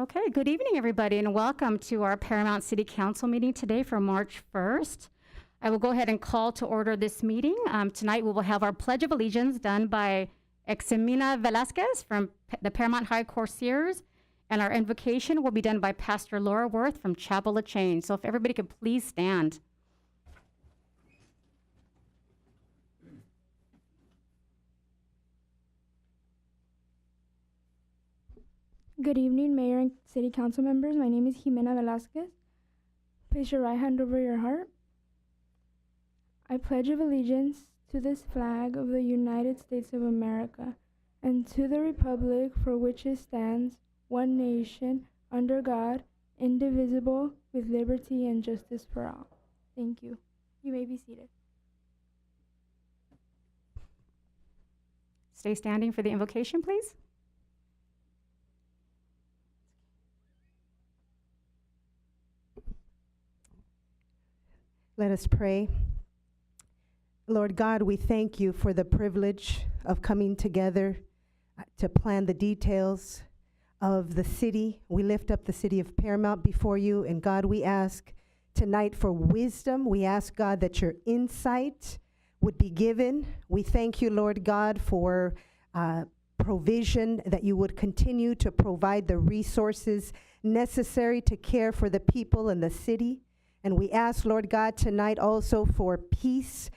Okay, good evening, everybody, and welcome to our Paramount City Council meeting today for March 1st. I will go ahead and call to order this meeting. Tonight we will have our Pledge of Allegiance done by Eximina Velasquez from the Paramount High Courtiers, and our invocation will be done by Pastor Laura Worth from Chapel of Change. So if everybody could please stand. Good evening, Mayor and City Council members. My name is Jimena Velasquez. Place your right hand over your heart. I pledge of allegiance to this flag of the United States of America and to the republic for which it stands, one nation, under God, indivisible, with liberty and justice for all. Thank you. You may be seated. Stay standing for the invocation, please. Let us pray. Lord God, we thank you for the privilege of coming together to plan the details of the city. We lift up the city of Paramount before you, and God, we ask tonight for wisdom. We ask, God, that your insight would be given. We thank you, Lord God, for provision, that you would continue to provide the resources necessary to care for the people in the city. And we ask, Lord God, tonight also for peace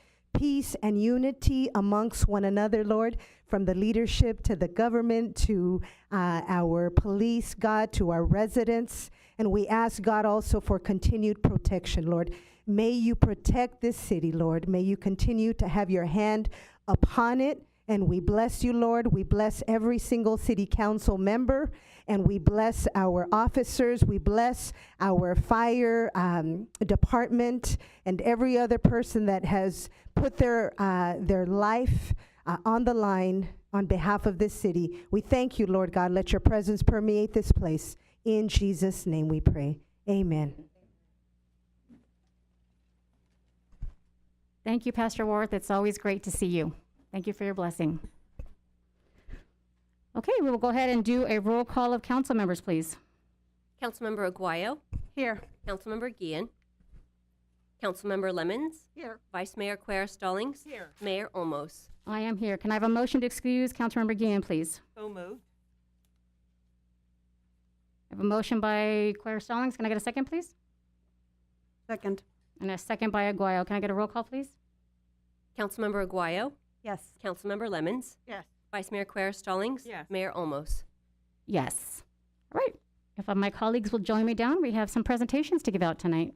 and unity amongst one another, Lord, from the leadership to the government to our police, God, to our residents. And we ask, God, also for continued protection, Lord. May you protect this city, Lord. May you continue to have your hand upon it. And we bless you, Lord. We bless every single city council member, and we bless our officers. We bless our fire department and every other person that has put their life on the line on behalf of this city. We thank you, Lord God. Let your presence permeate this place. In Jesus' name we pray. Amen. Thank you, Pastor Worth. It's always great to see you. Thank you for your blessing. Okay, we will go ahead and do a roll call of council members, please. Councilmember Aguayo. Here. Councilmember Guillen. Councilmember Lemons. Here. Vice Mayor Cuera Stallings. Here. Mayor Olmos. I am here. Can I have a motion to excuse Councilmember Guillen, please? So moved. I have a motion by Cuera Stallings. Can I get a second, please? Second. And a second by Aguayo. Can I get a roll call, please? Councilmember Aguayo. Yes. Councilmember Lemons. Yes. Vice Mayor Cuera Stallings. Yes. Mayor Olmos. Yes. All right. If my colleagues will join me down, we have some presentations to give out tonight.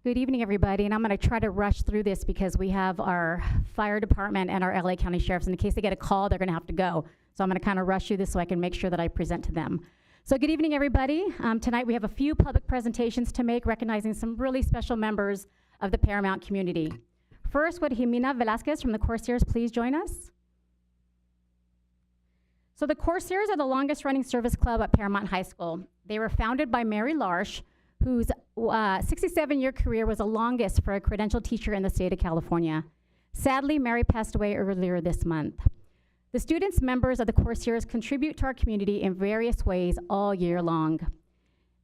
Good evening, everybody, and I'm going to try to rush through this because we have our fire department and our LA County Sheriffs. In case they get a call, they're going to have to go. So I'm going to kind of rush through this so I can make sure that I present to them. So good evening, everybody. Tonight we have a few public presentations to make, recognizing some really special members of the Paramount community. First, would Jimena Velasquez from the Courtiers please join us? So the Courtiers are the longest running service club at Paramount High School. They were founded by Mary Larsh, whose 67-year career was the longest for a credentialed teacher in the state of California. Sadly, Mary passed away earlier this month. The students members of the Courtiers contribute to our community in various ways all year long.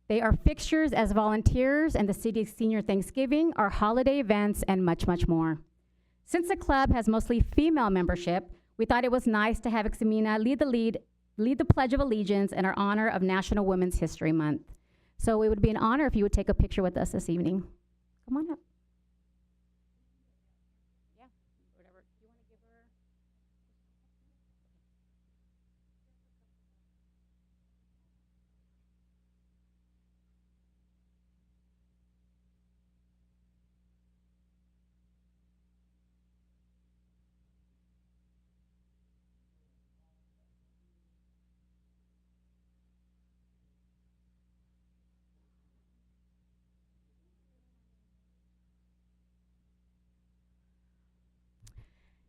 They are fixtures as volunteers in the city's senior Thanksgiving, our holiday events, and much, much more. Since the club has mostly female membership, we thought it was nice to have Eximina lead the Pledge of Allegiance in our honor of National Women's History Month. So it would be an honor if you would take a picture with us this evening. Come on up. Yeah, whatever. You want to give her?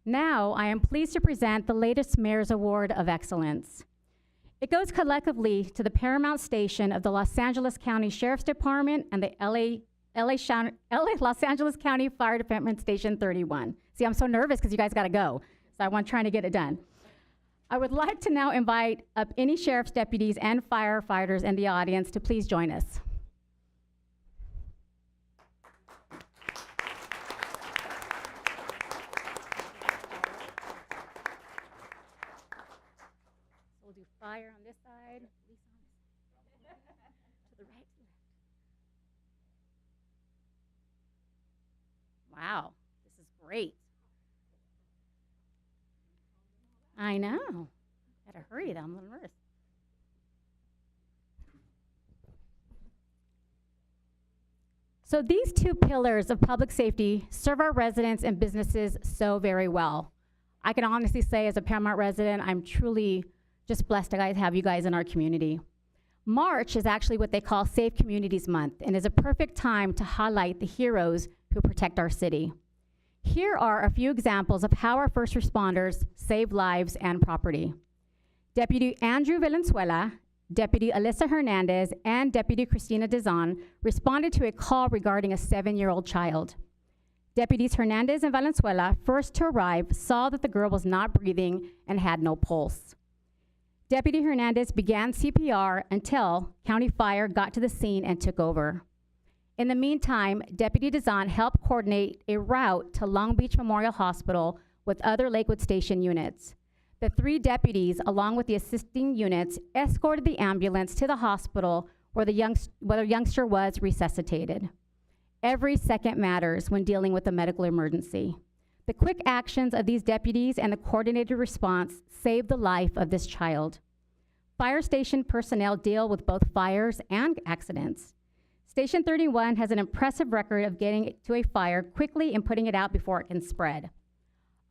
Now, I am pleased to present the latest Mayor's Award of Excellence. It goes collectively to the Paramount Station of the Los Angeles County Sheriff's Department and the Los Angeles County Fire Department Station 31. See, I'm so nervous because you guys got to go, so I'm trying to get it done. I would like to now invite up any sheriff's deputies and firefighters in the audience to please join us. We'll do fire on this side, police on this side. To the right, to the left. Wow, this is great. I know. Gotta hurry though, I'm a little nervous. So these two pillars of public safety serve our residents and businesses so very well. I can honestly say as a Paramount resident, I'm truly just blessed to have you guys in our community. March is actually what they call Safe Communities Month and is a perfect time to highlight the heroes who protect our city. Here are a few examples of how our first responders save lives and property. Deputy Andrew Valenzuela, Deputy Alyssa Hernandez, and Deputy Christina Dizon responded to a call regarding a 7-year-old child. Deputies Hernandez and Valenzuela, first to arrive, saw that the girl was not breathing and had no pulse. Deputy Hernandez began CPR until County Fire got to the scene and took over. In the meantime, Deputy Dizon helped coordinate a route to Long Beach Memorial Hospital with other Lakewood Station units. The 3 deputies, along with the assisting units, escorted the ambulance to the hospital where the youngster was resuscitated. Every second matters when dealing with a medical emergency. The quick actions of these deputies and the coordinated response saved the life of this child. Fire station personnel deal with both fires and accidents. Station 31 has an impressive record of getting to a fire quickly and putting it out before it can spread.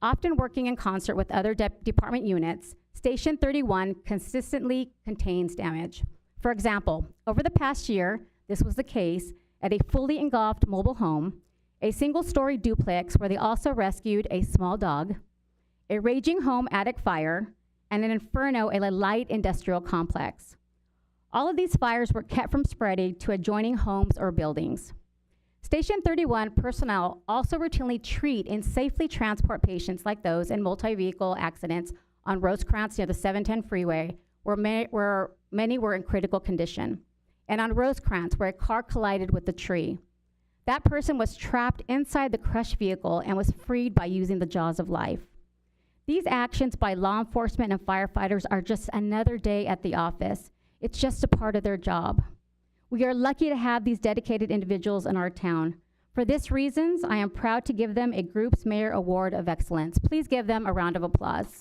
Often working in concert with other department units, Station 31 consistently contains damage. For example, over the past year, this was the case at a fully engulfed mobile home, a single-story duplex where they also rescued a small dog, a raging home attic fire, and an inferno at a light industrial complex. All of these fires were kept from spreading to adjoining homes or buildings. Station 31 personnel also routinely treat and safely transport patients like those in multi-vehicle accidents on Rosecrans near the 710 freeway, where many were in critical condition, and on Rosecrans, where a car collided with a tree. That person was trapped inside the crushed vehicle and was freed by using the jaws of life. These actions by law enforcement and firefighters are just another day at the office. It's just a part of their job. We are lucky to have these dedicated individuals in our town. For these reasons, I am proud to give them a Group's Mayor Award of Excellence. Please give them a round of applause.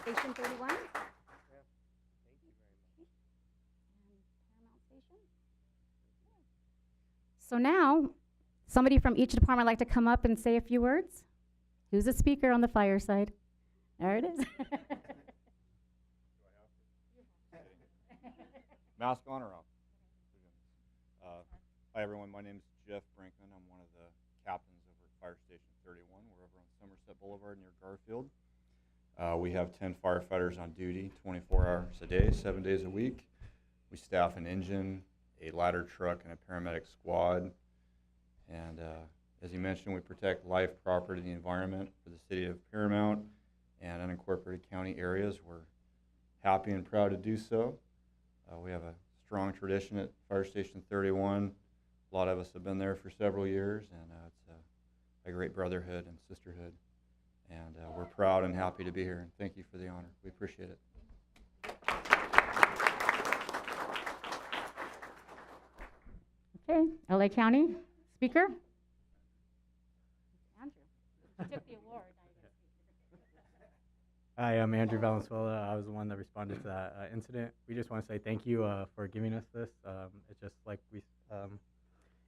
Station 31. So now, somebody from each department would like to come up and say a few words. Who's the speaker on the fire side? There it is. Mask on or off? Hi everyone, my name is Jeff Brinkman. I'm one of the captains over at Fire Station 31. We're over on Somerset Boulevard near Garfield. We have 10 firefighters on duty, 24 hours a day, 7 days a week. We staff an engine, a ladder truck, and a paramedic squad. And as you mentioned, we protect life, property, and the environment for the city of Paramount and unincorporated county areas. We're happy and proud to do so. We have a strong tradition at Fire Station 31. A lot of us have been there for several years, and it's a great brotherhood and sisterhood. And we're proud and happy to be here, and thank you for the honor. We appreciate it. Okay, LA County speaker. Andrew, you took the award. Hi, I'm Andrew Valenzuela. I was the one that responded to that incident. We just want to say thank you for giving us this. It's just like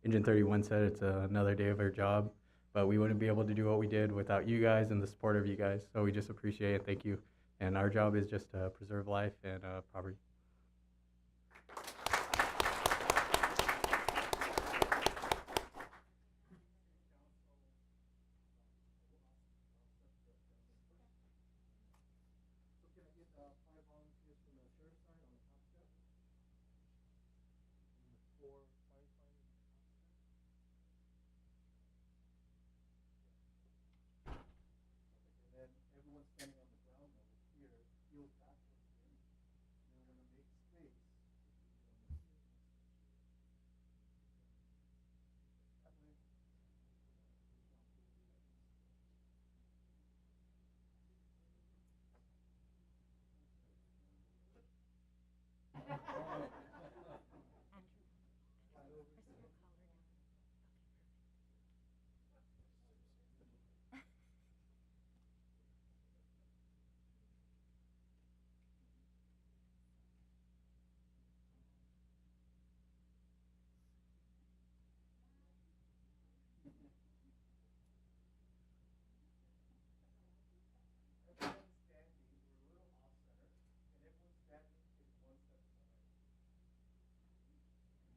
Engine 31 said, it's another day of our job, but we wouldn't be able to do what we did without you guys and the support of you guys. So we just appreciate it. Thank you. And our job is just to preserve life and property.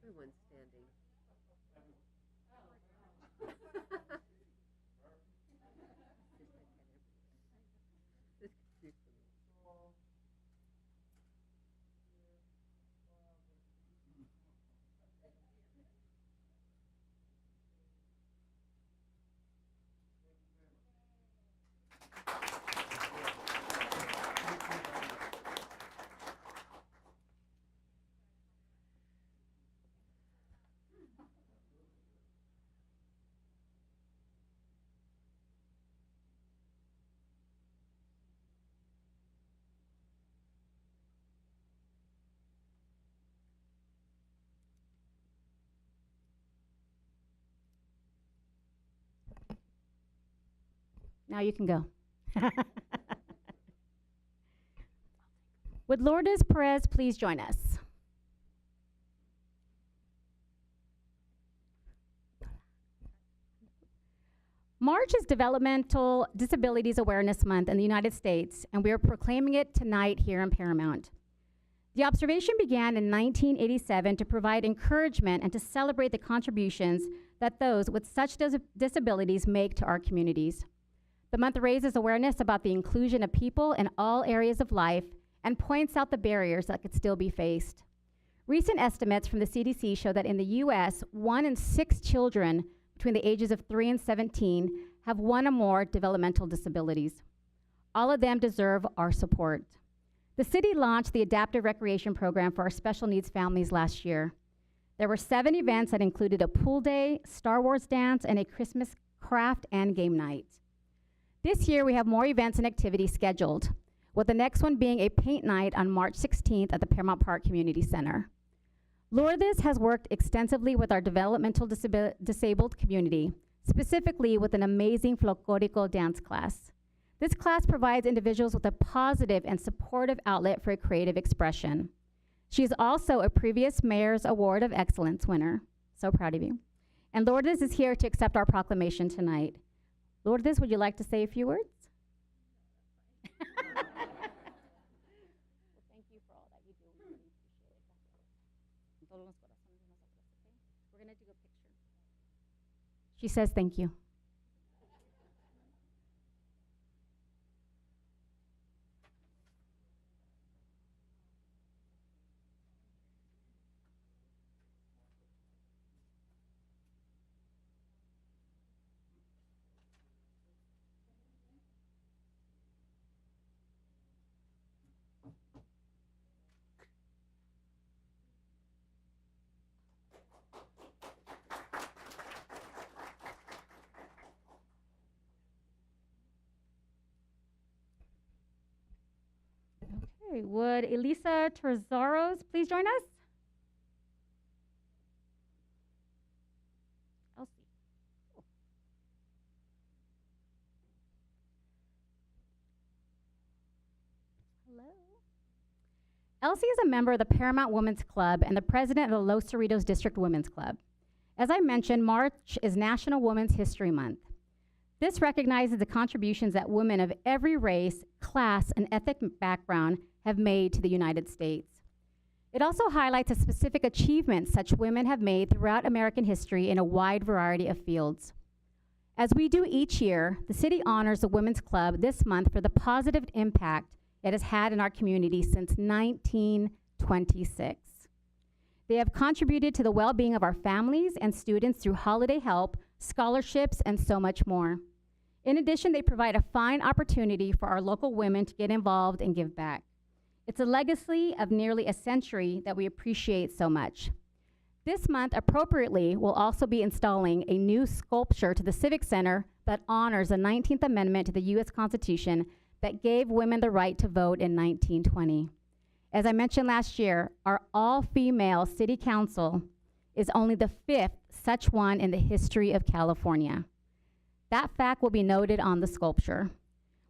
Everyone's standing. Now you can go. Would Lourdes Perez please join us? March is Developmental Disabilities Awareness Month in the United States, and we are proclaiming it tonight here in Paramount. The observation began in 1987 to provide encouragement and to celebrate the contributions that those with such disabilities make to our communities. The month raises awareness about the inclusion of people in all areas of life and points out the barriers that could still be faced. Recent estimates from the CDC show that in the US, 1 in 6 children between the ages of 3 and 17 have one or more developmental disabilities. All of them deserve our support. The city launched the Adaptive Recreation Program for our special needs families last year. There were 7 events that included a pool day, Star Wars dance, and a Christmas craft and game night. This year, we have more events and activities scheduled, with the next one being a paint night on March 16th at the Paramount Park Community Center. Lourdes has worked extensively with our developmental disabled community, specifically with an amazing folklorico dance class. This class provides individuals with a positive and supportive outlet for a creative expression. She is also a previous Mayor's Award of Excellence winner. So proud of you. And Lourdes is here to accept our proclamation tonight. Lourdes, would you like to say a few words? Well, thank you for all that you do. We really appreciate it. We're going to do a picture. She says thank you. Okay, would Elisa Terzaros please join us? Elsie. Cool. Hello. Elsie is a member of the Paramount Women's Club and the president of the Los Cerritos District Women's Club. As I mentioned, March is National Women's History Month. This recognizes the contributions that women of every race, class, and ethnic background have made to the United States. It also highlights the specific achievements such women have made throughout American history in a wide variety of fields. As we do each year, the city honors the Women's Club this month for the positive impact it has had in our community since 1926. They have contributed to the well-being of our families and students through holiday help, scholarships, and so much more. In addition, they provide a fine opportunity for our local women to get involved and give back. It's a legacy of nearly a century that we appreciate so much. This month, appropriately, we'll also be installing a new sculpture to the Civic Center that honors the 19th Amendment to the U.S. Constitution that gave women the right to vote in 1920. As I mentioned last year, our all-female city council is only the 5th such one in the history of California. That fact will be noted on the sculpture.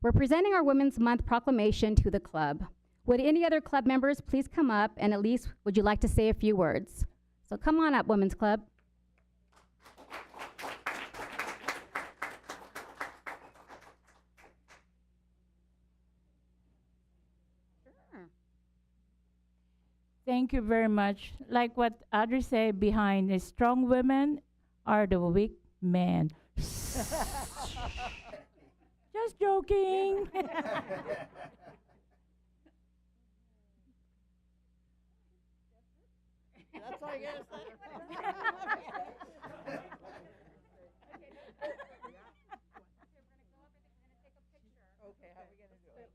We're presenting our Women's Month proclamation to the club. Would any other club members please come up, and at least would you like to say a few words? So come on up, Women's Club. Thank you very much. Like what Audrey said, behind the strong women are the weak men. Just joking. That's all you gotta say. Okay, how are we gonna do it?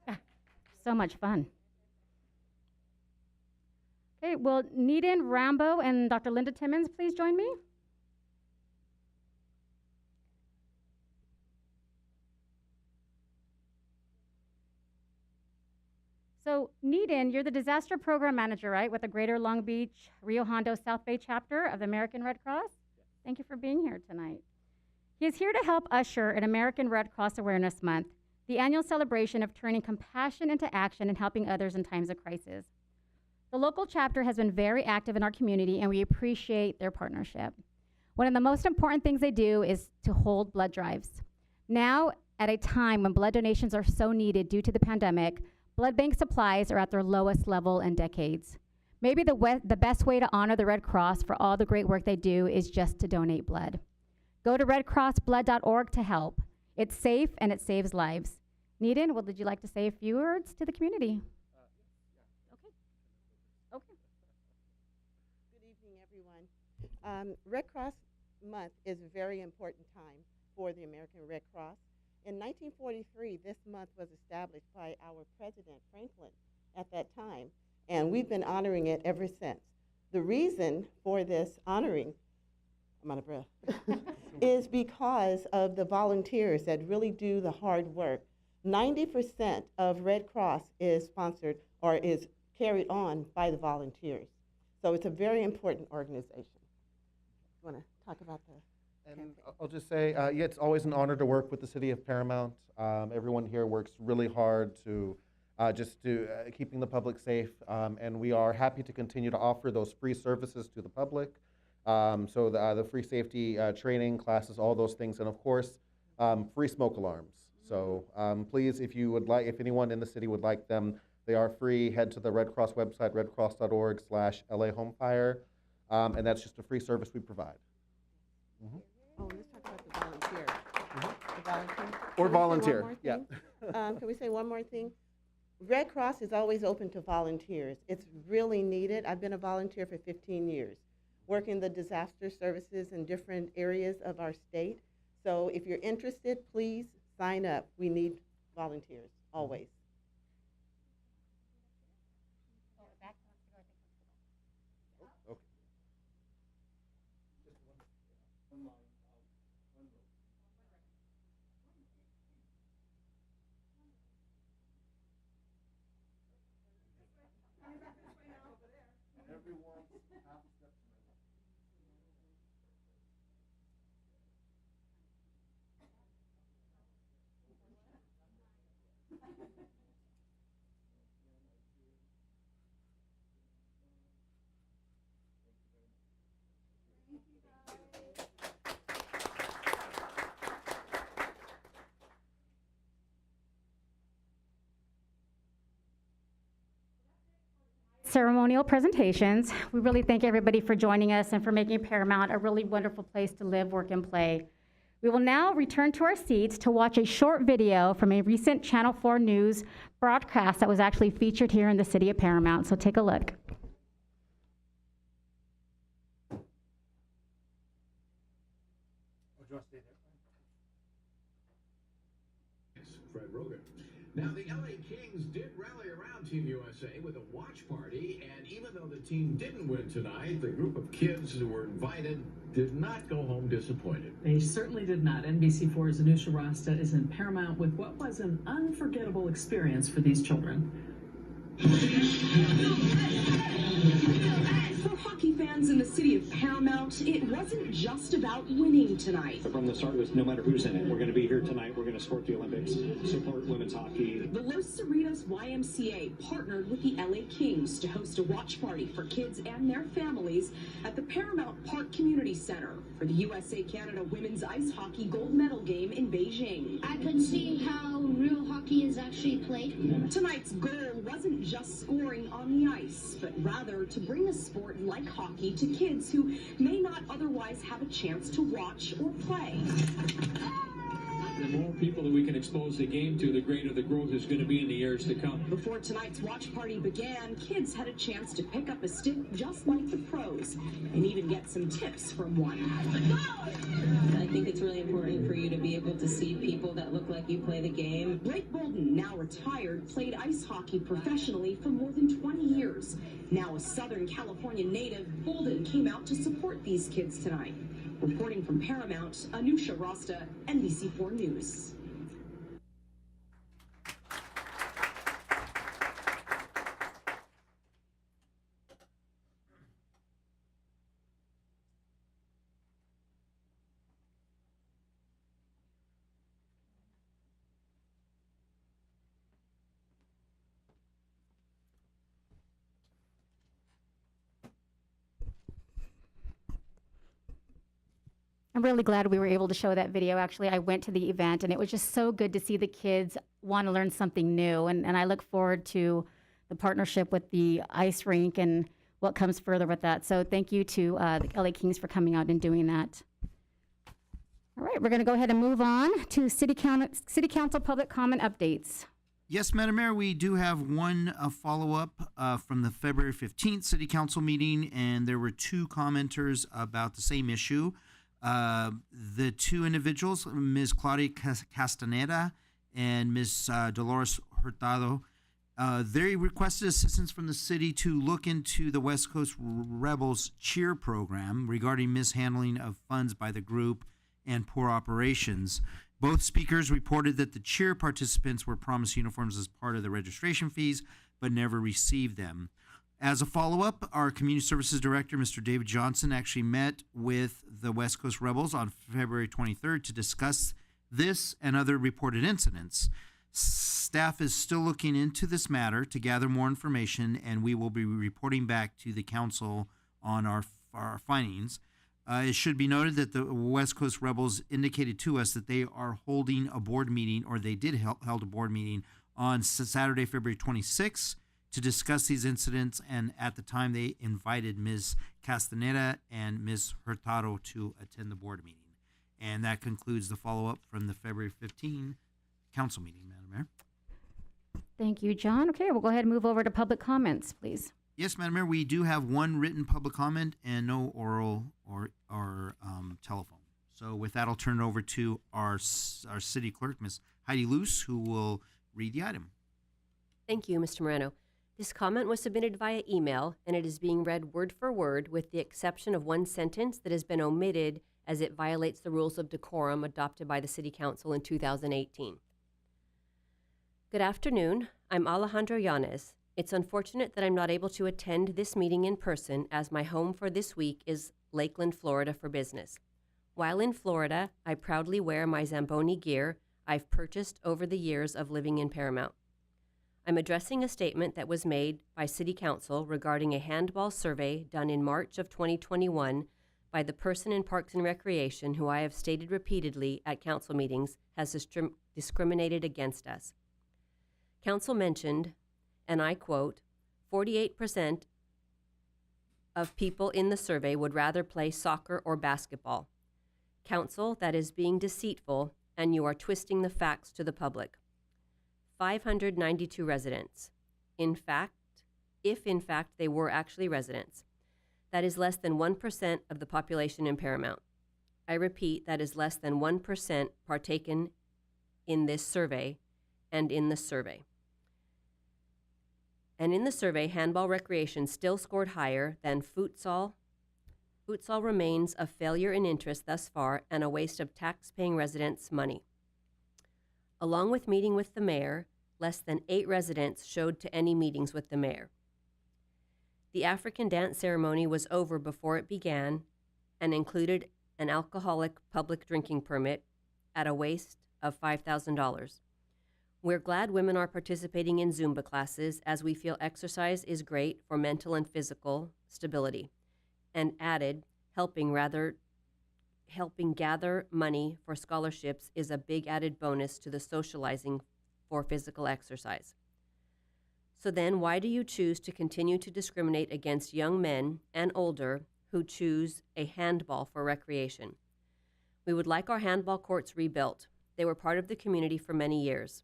Okay. So much fun. Okay, will Needham Rambo and Dr. Linda Timmons please join me? So Needham, you're the disaster program manager, right, with the Greater Long Beach, Rio Hondo, South Bay chapter of the American Red Cross? Thank you for being here tonight. He is here to help usher an American Red Cross Awareness Month, the annual celebration of turning compassion into action and helping others in times of crisis. The local chapter has been very active in our community, and we appreciate their partnership. One of the most important things they do is to hold blood drives. Now, at a time when blood donations are so needed due to the pandemic, blood bank supplies are at their lowest level in decades. Maybe the best way to honor the Red Cross for all the great work they do is just to donate blood. Go to redcrossblood.org to help. It's safe and it saves lives. Needham, would you like to say a few words to the community? Okay. Good evening, everyone. Red Cross Month is a very important time for the American Red Cross. In 1943, this month was established by our President Franklin at that time, and we've been honoring it ever since. The reason for this honoring I'm out of breath, is because of the volunteers that really do the hard work. 90% of Red Cross is sponsored or is carried on by the volunteers. So it's a very important organization. You want to talk about the And campaign? I'll just say, yeah, it's always an honor to work with the city of Paramount. Everyone here works really hard to keeping the public safe, and we are happy to continue to offer those free services to the public. So the free safety training classes, all those things, and of course, free smoke alarms. So please, if anyone in the city would like them, they are free. Head to the Red Cross website, redcross.org/LA Home and that's just a free service we provide. Mm-hmm. Oh, let's talk about the volunteer. The volunteer. Or Can we say one volunteer, more yeah. thing? Can we say one more thing? Red Cross is always open to volunteers. It's really needed. I've been a volunteer for 15 years, working the disaster services in different areas of our state. So if you're interested, please sign up. We need volunteers, always. Okay. Ceremonial presentations. We really thank everybody for joining us and for making Paramount a really wonderful place to live, work, and play. We will now return to our seats to watch a short video from a recent Channel 4 News broadcast that was actually featured here in the city of Paramount. So take a look. Fred Rogan. Now, the LA Kings did rally around Team USA with a watch party, and even though the team didn't win tonight, the group of kids who were invited did not go home disappointed. They certainly did not. NBC4's Anusha Rasta is in Paramount with what was an unforgettable experience for these children. For hockey fans in the city of Paramount, it wasn't just about winning tonight. From the start, it was no matter who's in it, we're going to be here tonight, we're going to support the Olympics, support women's hockey. The Los Cerritos YMCA partnered with the LA Kings to host a watch party for kids and their families at the Paramount Park Community Center for the USA-Canada women's ice hockey gold medal game in Beijing. I could see how real hockey is actually played. Tonight's goal wasn't just scoring on the ice, but rather to bring a sport like hockey to kids who may not otherwise have a chance to watch or play. The more people that we can expose the game to, the greater the growth is going to be in the years to come. Before tonight's watch party began, kids had a chance to pick up a stick just like the pros and even get some tips from one. I think it's really important for you to be able to see people that look like you play the game. Blake Bolden, now retired, played ice hockey professionally for more than 20 years. Now a Southern California native, Bolden came out to support these kids tonight. Reporting from Paramount, Anusha Rasta, NBC4 News. I'm really glad we were able to show that video. Actually, I went to the event, and it was just so good to see the kids want to learn something new. And I look forward to the partnership with the ice rink and what comes further with that. So thank you to the LA Kings for coming out and doing that. All right, we're going to go ahead and move on to City Council public comment updates. Yes, Madam Mayor, we do have one follow-up from the February 15th City Council meeting, and there were two commenters about the same issue. The two individuals, Ms. Claudia Castaneda and Ms. Dolores Hurtado, They requested assistance from the city to look into the West Coast Rebels cheer program regarding mishandling of funds by the group and poor operations. Both speakers reported that the cheer participants were promised uniforms as part of the registration fees, but never received them. As a follow-up, our Community Services Director, Mr. David Johnson, actually met with the West Coast Rebels on February 23rd to discuss this and other reported incidents. Staff is still looking into this matter to gather more information, and we will be reporting back to the council on our findings. It should be noted that the West Coast Rebels indicated to us that they are holding a board meeting, or they did held a board meeting on Saturday, February 26th, to discuss these incidents, and at the time they invited Ms. Castaneda and Ms. Hurtado to attend the board meeting. And that concludes the follow-up from the February 15 council meeting, Madam Mayor. Thank you, John. Okay, we'll go ahead and move over to public comments, please. Yes, Madam Mayor, we do have one written public comment and no oral or telephone. So with that, I'll turn it over to our city clerk, Ms. Heidi Luce, who will read the item. Thank you, Mr. Moreno. This comment was submitted via email, and it is being read word for word with the exception of one sentence that has been omitted as it violates the rules of decorum adopted by the City Council in 2018. Good afternoon. I'm Alejandro Yanez. It's unfortunate that I'm not able to attend this meeting in person, as my home for this week is Lakeland, Florida for business. While in Florida, I proudly wear my Zamboni gear I've purchased over the years of living in Paramount. I'm addressing a statement that was made by City Council regarding a handball survey done in March of 2021 by the person in Parks and Recreation who I have stated repeatedly at council meetings has discriminated against us. Council mentioned, and I quote, 48% of people in the survey would rather play soccer or basketball. Council, that is being deceitful, and you are twisting the facts to the public. 592 residents. In fact, if in fact they were actually residents, that is less than 1% of the population in Paramount. I repeat, that is less than 1% partaken in this survey and in the survey. And in the survey, handball recreation still scored higher than futsal. Futsal remains a failure in interest thus far and a waste of tax-paying residents' money. Along with meeting with the mayor, less than 8 residents showed to any meetings with the mayor. The African dance ceremony was over before it began and included an alcoholic public drinking permit at a waste of $5,000. We're glad women are participating in Zumba classes, as we feel exercise is great for mental and physical stability, and added, helping gather money for scholarships is a big added bonus to the socializing for physical exercise. So then why do you choose to continue to discriminate against young men and older who choose a handball for recreation? We would like our handball courts rebuilt. They were part of the community for many years.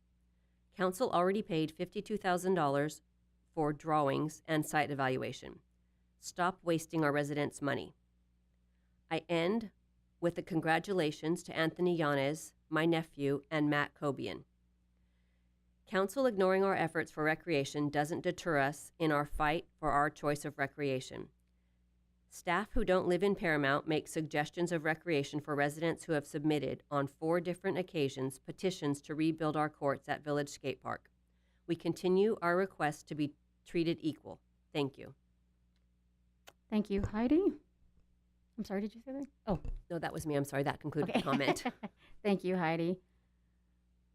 Council already paid $52,000 for drawings and site evaluation. Stop wasting our residents' money. I end with a congratulations to Anthony Yanez, my nephew, and Matt Cobian. Council ignoring our efforts for recreation doesn't deter us in our fight for our choice of recreation. Staff who don't live in Paramount make suggestions of recreation for residents who have submitted on 4 different occasions petitions to rebuild our courts at Village Skate Park. We continue our request to be treated equal. Thank you. Thank you, Heidi. I'm sorry, did you say that? Oh. No, that was me. I'm sorry. That concluded the comment. Thank you, Heidi.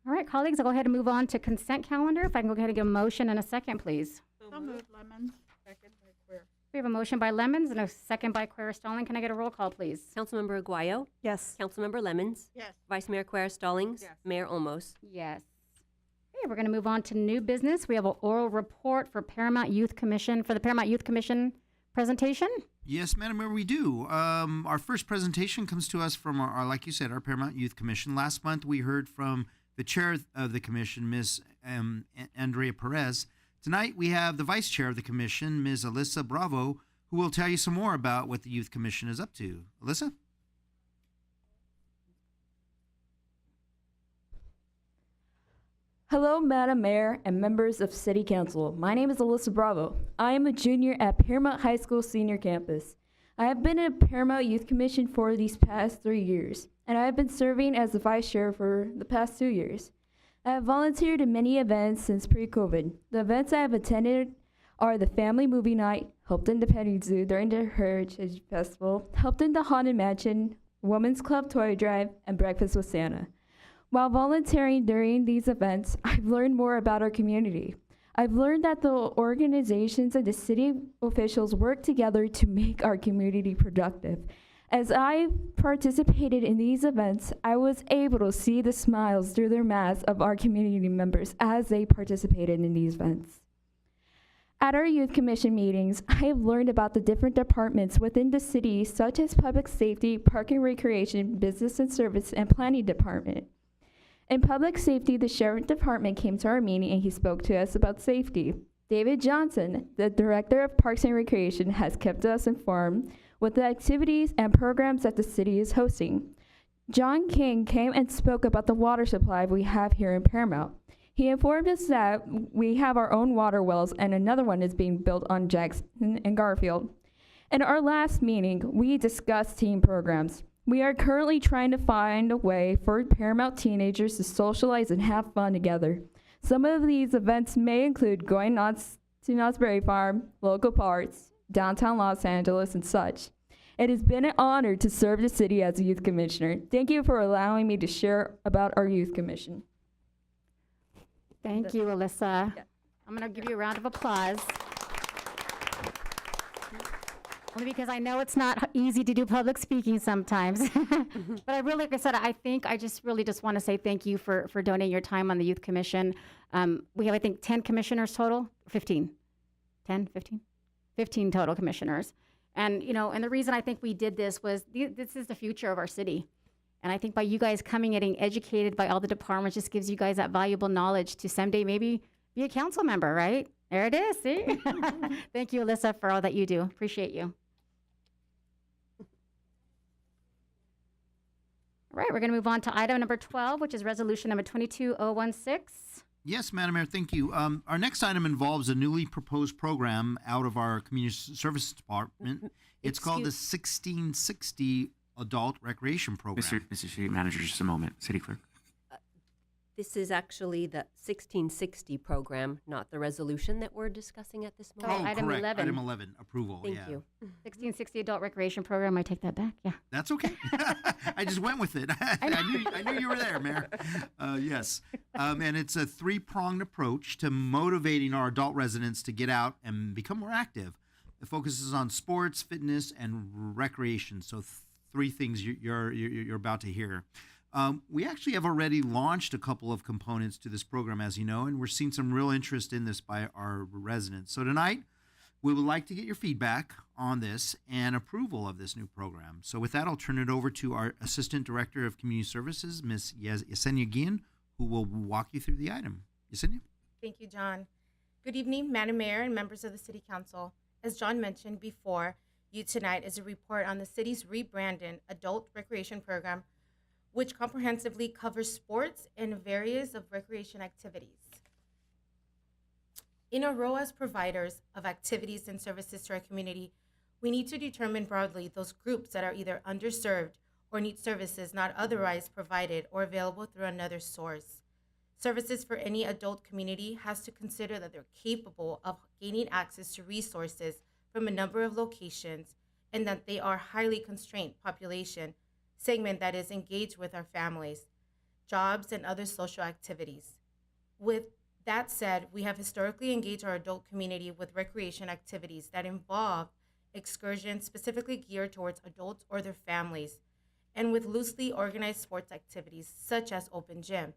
All right, colleagues, I'll go ahead and move on to consent calendar. If I can go ahead and get a motion and a second, please. So moved, Lemons. Second by Queer. We have a motion by Lemons and a second by Queer Stallings. Can I get a roll call, please? Councilmember Aguayo? Yes. Councilmember Lemons? Yes. Vice Mayor Quer Stallings? Yes. Mayor Olmos? Yes. Okay, we're going to move on to new business. We have an oral report for Paramount Youth Commission, for the Paramount Youth Commission presentation. Yes, Madam Mayor, we do. Our first presentation comes to us from our, like you said, our Paramount Youth Commission. Last month, we heard from the chair of the commission, Ms. Andrea Perez. Tonight, we have the vice chair of the commission, Ms. Alyssa Bravo, who will tell you some more about what the Youth Commission is up to. Alyssa? Hello, Madam Mayor and members of City Council. My name is Alyssa Bravo. I am a junior at Paramount High School Senior Campus. I have been in Paramount Youth Commission for these past 3 years, and I have been serving as the vice chair for the past 2 years. I have volunteered in many events since pre-COVID. The events I have attended are the Family Movie Night, helped in the Petting Zoo during the Heritage Festival, helped in the Haunted Mansion, Women's Club Toy Drive, and Breakfast with Santa. While volunteering during these events, I've learned more about our community. I've learned that the organizations and the city officials work together to make our community productive. As I participated in these events, I was able to see the smiles through their masks of our community members as they participated in these events. At our Youth Commission meetings, I have learned about the different departments within the city, such as Public Safety, Park and Recreation, Business and Service, and Planning Department. In Public Safety, the Sheriff Department came to our meeting and he spoke to us about safety. David Johnson, the Director of Parks and Recreation, has kept us informed with the activities and programs that the city is hosting. John King came and spoke about the water supply we have here in Paramount. He informed us that we have our own water wells and another one is being built on Jackson and Garfield. In our last meeting, we discussed teen programs. We are currently trying to find a way for Paramount teenagers to socialize and have fun together. Some of these events may include going to Knott's Berry Farm, local parks, downtown Los Angeles, and such. It has been an honor to serve the city as a youth commissioner. Thank you for allowing me to share about our youth commission. Thank you, Alyssa. I'm going to give you a round of applause. Only because I know it's not easy to do public speaking sometimes. But I really, like I said, I just want to say thank you for donating your time on the Youth Commission. We have, I think, 10 commissioners total, 15, 10, 15? 15 total commissioners. And, and the reason I think we did this was this is the future of our city. And I think by you guys coming and getting educated by all the departments just gives you guys that valuable knowledge to someday maybe be a council member, right? There it is, see? Thank you, Alyssa, for all that you do. Appreciate you. All right, we're going to move on to item number 12, which is resolution number 22016. Yes, Madam Mayor, thank you. Our next item involves a newly proposed program out of our Community Services Department. It's called the 1660 Adult Recreation Program. Mr. City Manager, just a moment. City Clerk. This is actually the 1660 program, not the resolution that we're discussing at this moment. Item correct. 11. Item 11, approval. Thank yeah. you. 1660 Adult Recreation Program, I take that back, yeah. That's okay. I just went with it. I knew you were there, Mayor. Yes. And it's a three-pronged approach to motivating our adult residents to get out and become more active. It focuses on sports, fitness, and recreation. So three things you're about to hear. We actually have already launched a couple of components to this program, as you know, and we're seeing some real interest in this by our residents. So tonight, we would like to get your feedback on this and approval of this new program. So with that, I'll turn it over to our Assistant Director of Community Services, Ms. Yesenia Guillen, who will walk you through the item. Yesenia? Thank you, John. Good evening, Madam Mayor and members of the City Council. As John mentioned before, you tonight is a report on the city's Rebranding Adult Recreation Program, which comprehensively covers sports and various of recreation activities. In our role as providers of activities and services to our community, we need to determine broadly those groups that are either underserved or need services not otherwise provided or available through another source. Services for any adult community has to consider that they're capable of gaining access to resources from a number of locations and that they are highly constrained population segment that is engaged with our families, jobs, and other social activities. With that said, we have historically engaged our adult community with recreation activities that involve excursions specifically geared towards adults or their families, and with loosely organized sports activities such as open gym.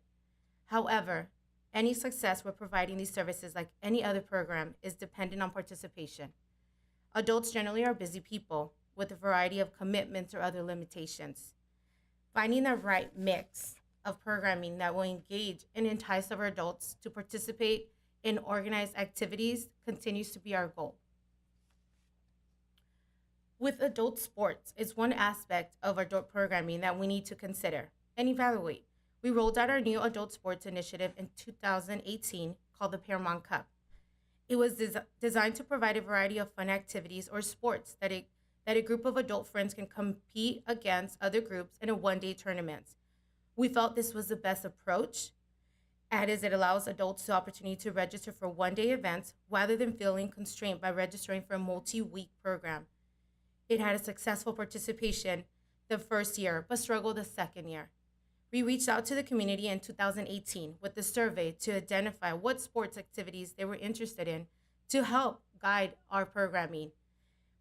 However, any success with providing these services, like any other program, is dependent on participation. Adults generally are busy people with a variety of commitments or other limitations. Finding the right mix of programming that will engage and entice our adults to participate in organized activities continues to be our goal. With adult sports is one aspect of adult programming that we need to consider and evaluate. we rolled out our new adult sports initiative in 2018 called the Paramount Cup. It was designed to provide a variety of fun activities or sports that a group of adult friends can compete against other groups in a one-day tournament. We felt this was the best approach, as it allows adults the opportunity to register for one-day events rather than feeling constrained by registering for a multi-week program. It had a successful participation the first year, but struggled the second year. We reached out to the community in 2018 with the survey to identify what sports activities they were interested in to help guide our programming.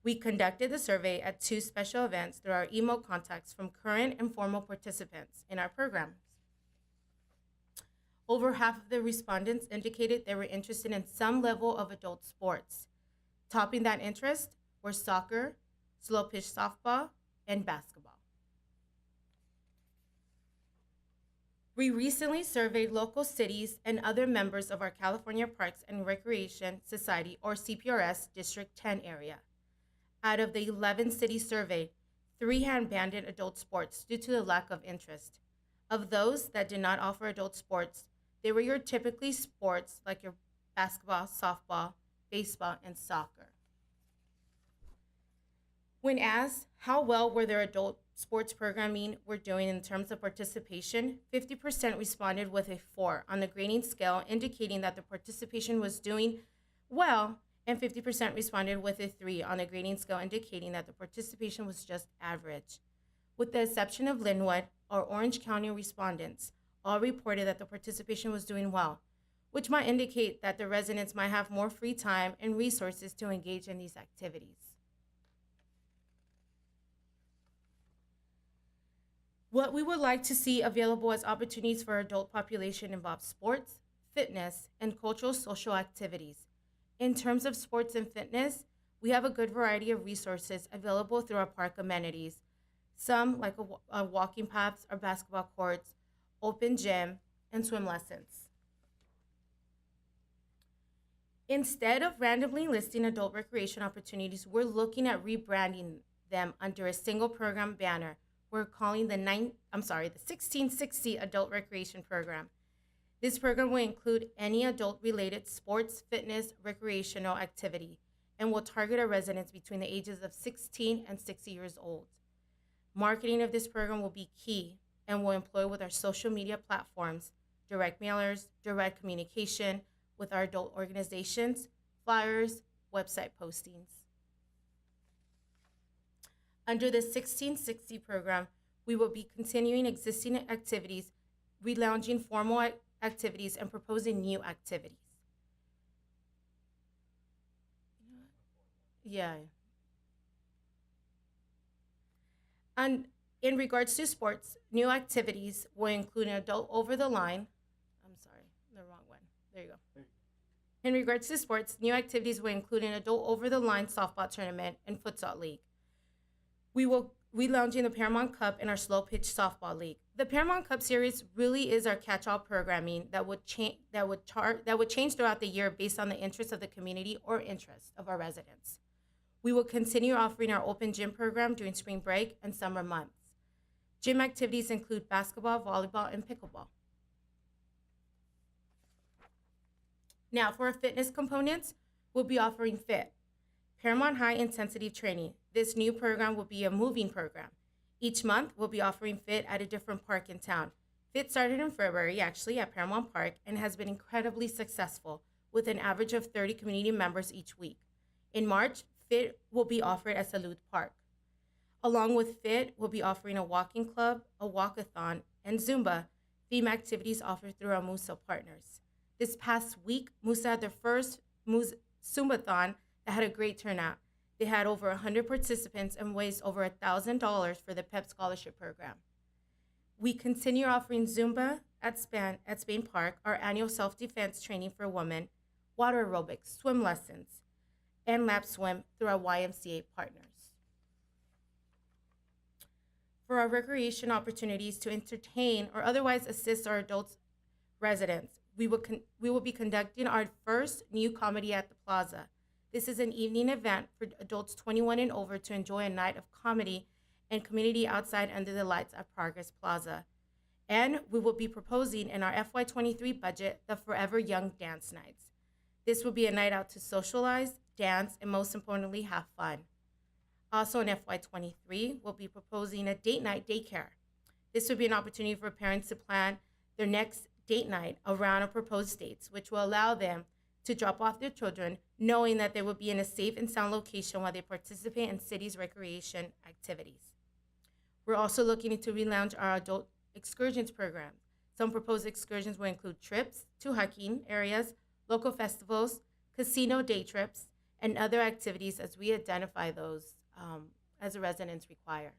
We conducted the survey at 2 special events through our email contacts from current and former participants in our programs. Over half of the respondents indicated they were interested in some level of adult sports. Topping that interest were soccer, slow pitch softball, and basketball. We recently surveyed local cities and other members of our California Parks and Recreation Society, or CPRS, District 10 area. Out of the 11 cities surveyed, 3 had abandoned adult sports due to the lack of interest. Of those that did not offer adult sports, they were your typically sports like your basketball, softball, baseball, and soccer. When asked how well were their adult sports programming were doing in terms of participation, 50% responded with a 4 on the grading scale, indicating that the participation was doing well, and 50% responded with a 3 on the grading scale, indicating that the participation was just average. With the exception of Linwood, our Orange County respondents all reported that the participation was doing well, which might indicate that the residents might have more free time and resources to engage in these activities. What we would like to see available as opportunities for our adult population involve sports, fitness, and cultural social activities. In terms of sports and fitness, we have a good variety of resources available through our park amenities. Some, like a walking paths or basketball courts, open gym, and swim lessons. Instead of randomly listing adult recreation opportunities, we're looking at rebranding them under a single program banner. We're calling the 1660 Adult Recreation Program. This program will include any adult-related sports, fitness, recreational activity, and will target our residents between the ages of 16 and 60 years old. Marketing of this program will be key and will employ with our social media platforms, direct mailers, direct communication with our adult organizations, flyers, website postings. Under the 1660 program, we will be continuing existing activities, relaunching formal activities, and proposing new activities. Yeah. And in regards to sports, new activities will include an adult over-the-line. I'm sorry, the wrong one. There you go. In regards to sports, new activities will include an adult over-the-line softball tournament and futsal league. We will relaunching the Paramount Cup and our slow pitch softball league. The Paramount Cup series really is our catch-all programming that would change throughout the year based on the interests of the community or interests of our residents. We will continue offering our open gym program during spring break and summer months. Gym activities include basketball, volleyball, and pickleball. Now, for our fitness components, we'll be offering FIT, Paramount High Intensity Training. This new program will be a moving program. Each month, we'll be offering FIT at a different park in town. FIT started in February, actually, at Paramount Park, and has been incredibly successful, with an average of 30 community members each week. In March, FIT will be offered at Salud Park. Along with FIT, we'll be offering a walking club, a walkathon, and Zumba, theme activities offered through our Musa partners. This past week, Musa had their first Zumbathon that had a great turnout. They had over 100 participants and raised over $1,000 for the PEP Scholarship Program. We continue offering Zumba at Spain Park, our annual self-defense training for women, water aerobics, swim lessons, and lap swim through our YMCA partners. For our recreation opportunities to entertain or otherwise assist our adult residents, we will be conducting our first new comedy at the Plaza. This is an evening event for adults 21 and over to enjoy a night of comedy and community outside under the lights at Progress Plaza. And we will be proposing in our FY23 budget the Forever Young Dance Nights. This will be a night out to socialize, dance, and most importantly, have fun. Also in FY23, we'll be proposing a date night daycare. This would be an opportunity for parents to plan their next date night around our proposed dates, which will allow them to drop off their children, knowing that they will be in a safe and sound location while they participate in city's recreation activities. We're also looking to relaunch our adult excursions program. Some proposed excursions will include trips to hiking areas, local festivals, casino day trips, and other activities as we identify those as the residents require.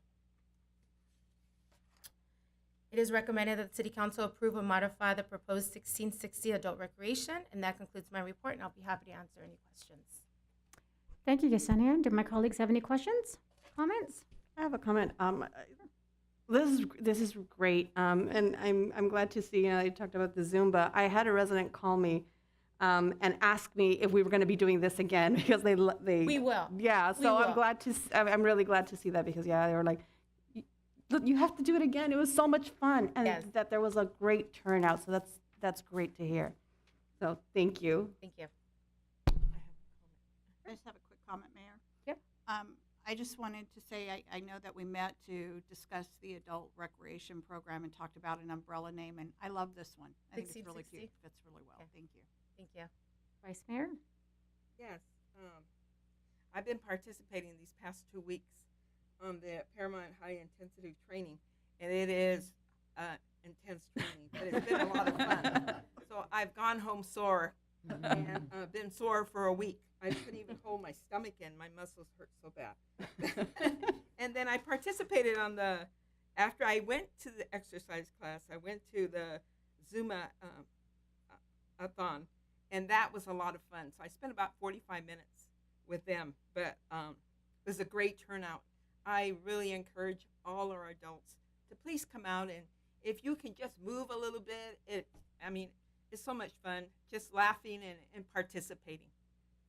It is recommended that the City Council approve or modify the proposed 1660 adult recreation, and that concludes my report, and I'll be happy to answer any questions. Thank you, Yesenia. Do my colleagues have any questions, comments? I have a comment. This is great, and I'm glad to see. You talked about the Zumba. I had a resident call me and ask me if we were going to be doing this again because they We will. Yeah, so I'm really glad to see that because they were like, look, you have to do it again. It was so much fun, and that there was a great turnout. So that's great to hear. So thank you. Thank you. I just have a quick comment, Mayor. Yep. I just wanted to say I know that we met to discuss the adult recreation program and talked about an umbrella name, and I love this one. I think it's really cute. Fits really well. Okay. Thank you. Thank you. Vice Mayor? Yes. I've been participating these past 2 weeks on the Paramount High Intensity Training, and it is intense training, but it's been a lot of fun. So I've gone home sore and been sore for a week. I couldn't even hold my stomach in. My muscles hurt so bad. And then I participated after I went to the exercise class, I went to the Zuma-a-thon, and that was a lot of fun. So I spent about 45 minutes with them, but it was a great turnout. I really encourage all our adults to please come out, and if you can just move a little bit, it's so much fun just laughing and participating.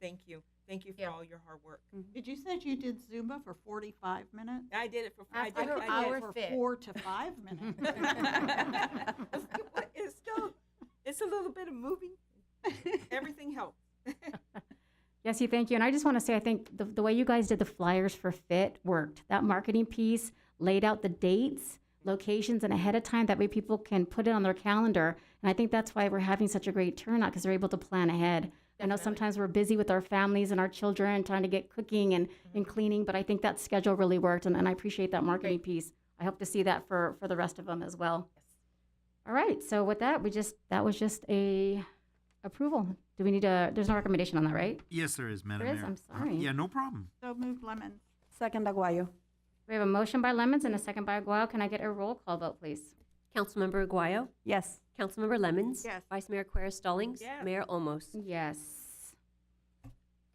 Thank you. Thank you for all your hard work. Did you say you did Zumba for 45 minutes? I did it for I did it for 4 to 5 minutes. It's a little bit of moving. Everything helps. Yes, thank you. And I just want to say, I think the way you guys did the flyers for FIT worked. That marketing piece laid out the dates, locations, and ahead of time. That way people can put it on their calendar. And I think that's why we're having such a great turnout, because they're able to plan ahead. Definitely. I know sometimes we're busy with our families and our children trying to get cooking and cleaning, but I think that schedule really worked, and I appreciate that marketing piece. I hope to see that for the rest of them as well. Yes. All right, so with that, that was just a approval. Do we need there's no recommendation on that, right? Yes, there is, Madam There is? Mayor. I'm sorry. Yeah, no problem. So moved Lemons. Second, Aguayo. We have a motion by Lemons and a second by Aguayo. Can I get a roll call vote, please? Councilmember Aguayo? Yes. Councilmember Lemons? Yes. Vice Mayor Quer Stallings? Yes. Mayor Olmos? Yes.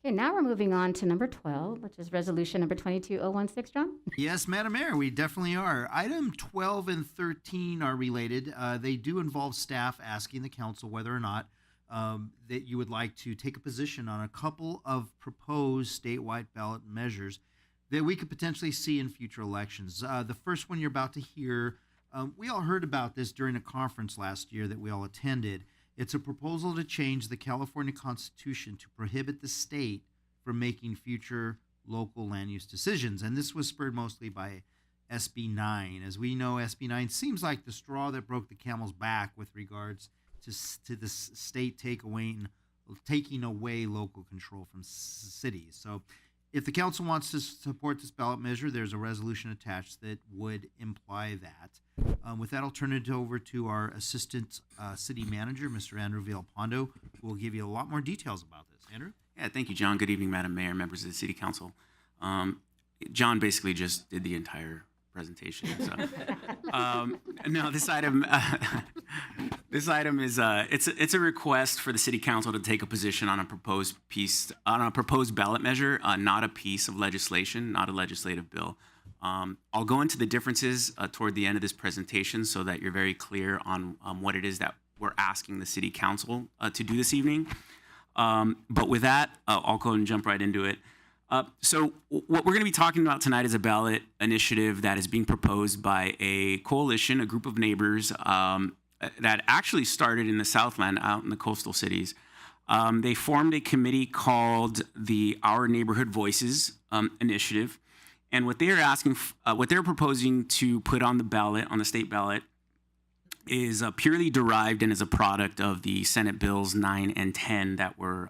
Okay, now we're moving on to number 12, which is resolution number 22016, John? Yes, Madam Mayor, we definitely are. Item 12 and 13 are related. They do involve staff asking the council whether or not that you would like to take a position on a couple of proposed statewide ballot measures that we could potentially see in future elections. The first one you're about to hear, we all heard about this during a conference last year that we all attended. It's a proposal to change the California Constitution to prohibit the state from making future local land use decisions. And this was spurred mostly by SB 9. As we know, SB 9 seems like the straw that broke the camel's back with regards to the state taking away local control from cities. So if the council wants to support this ballot measure, there's a resolution attached that would imply that. With that, I'll turn it over to our Assistant City Manager, Mr. Andrew Villalpando, who will give you a lot more details about this. Andrew? Yeah, thank you, John. Good evening, Madam Mayor, members of the City Council. John basically just did the entire presentation. So, no, this item is it's a request for the City Council to take a position on a proposed ballot measure, not a piece of legislation, not a legislative bill. I'll go into the differences toward the end of this presentation so that you're very clear on what it is that we're asking the City Council to do this evening. But with that, I'll go and jump right into it. What we're going to be talking about tonight is a ballot initiative that is being proposed by a coalition, a group of neighbors that actually started in the Southland, out in the coastal cities. They formed a committee called the Our Neighborhood Voices Initiative, and what they're proposing to put on the ballot, on the state ballot, is purely derived and is a product of the Senate Bills 9 and 10 that were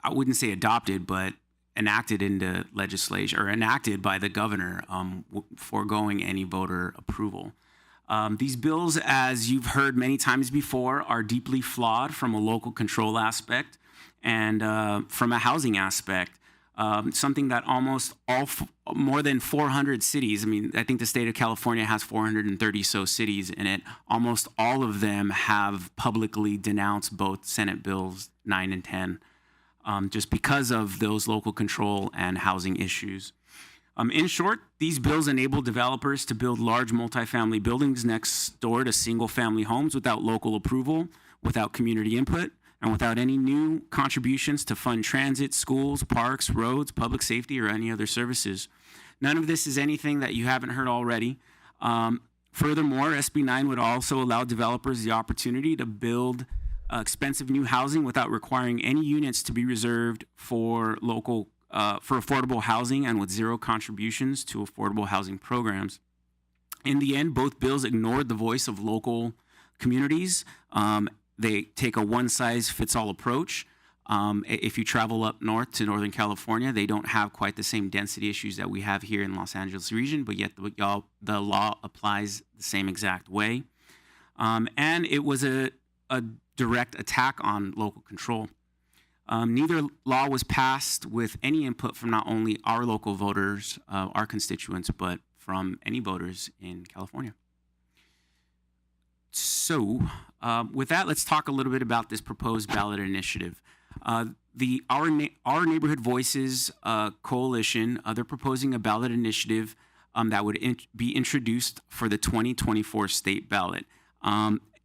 I wouldn't say adopted, but enacted into legislation or enacted by the governor, foregoing any voter approval. These bills, as you've heard many times before, are deeply flawed from a local control aspect and from a housing aspect. Something that almost more than 400 cities, I mean, I think the state of California has 430 so cities in it. Almost all of them have publicly denounced both Senate Bills 9 and 10. Just because of those local control and housing issues. In short, these bills enable developers to build large multifamily buildings next door to single-family homes without local approval, without community input, and without any new contributions to fund transit, schools, parks, roads, public safety, or any other services. None of this is anything that you haven't heard already. Furthermore, SB 9 would also allow developers the opportunity to build expensive new housing without requiring any units to be reserved for affordable housing and with zero contributions to affordable housing programs. In the end, both bills ignored the voice of local communities. They take a one-size-fits-all approach. If you travel up north to Northern California, they don't have quite the same density issues that we have here in Los Angeles region, but yet the law applies the same exact way. And it was a direct attack on local control. Neither law was passed with any input from not only our local voters, our constituents, but from any voters in California. So with that, let's talk a little bit about this proposed ballot initiative. The Our Neighborhood Voices Coalition, they're proposing a ballot initiative that would be introduced for the 2024 state ballot.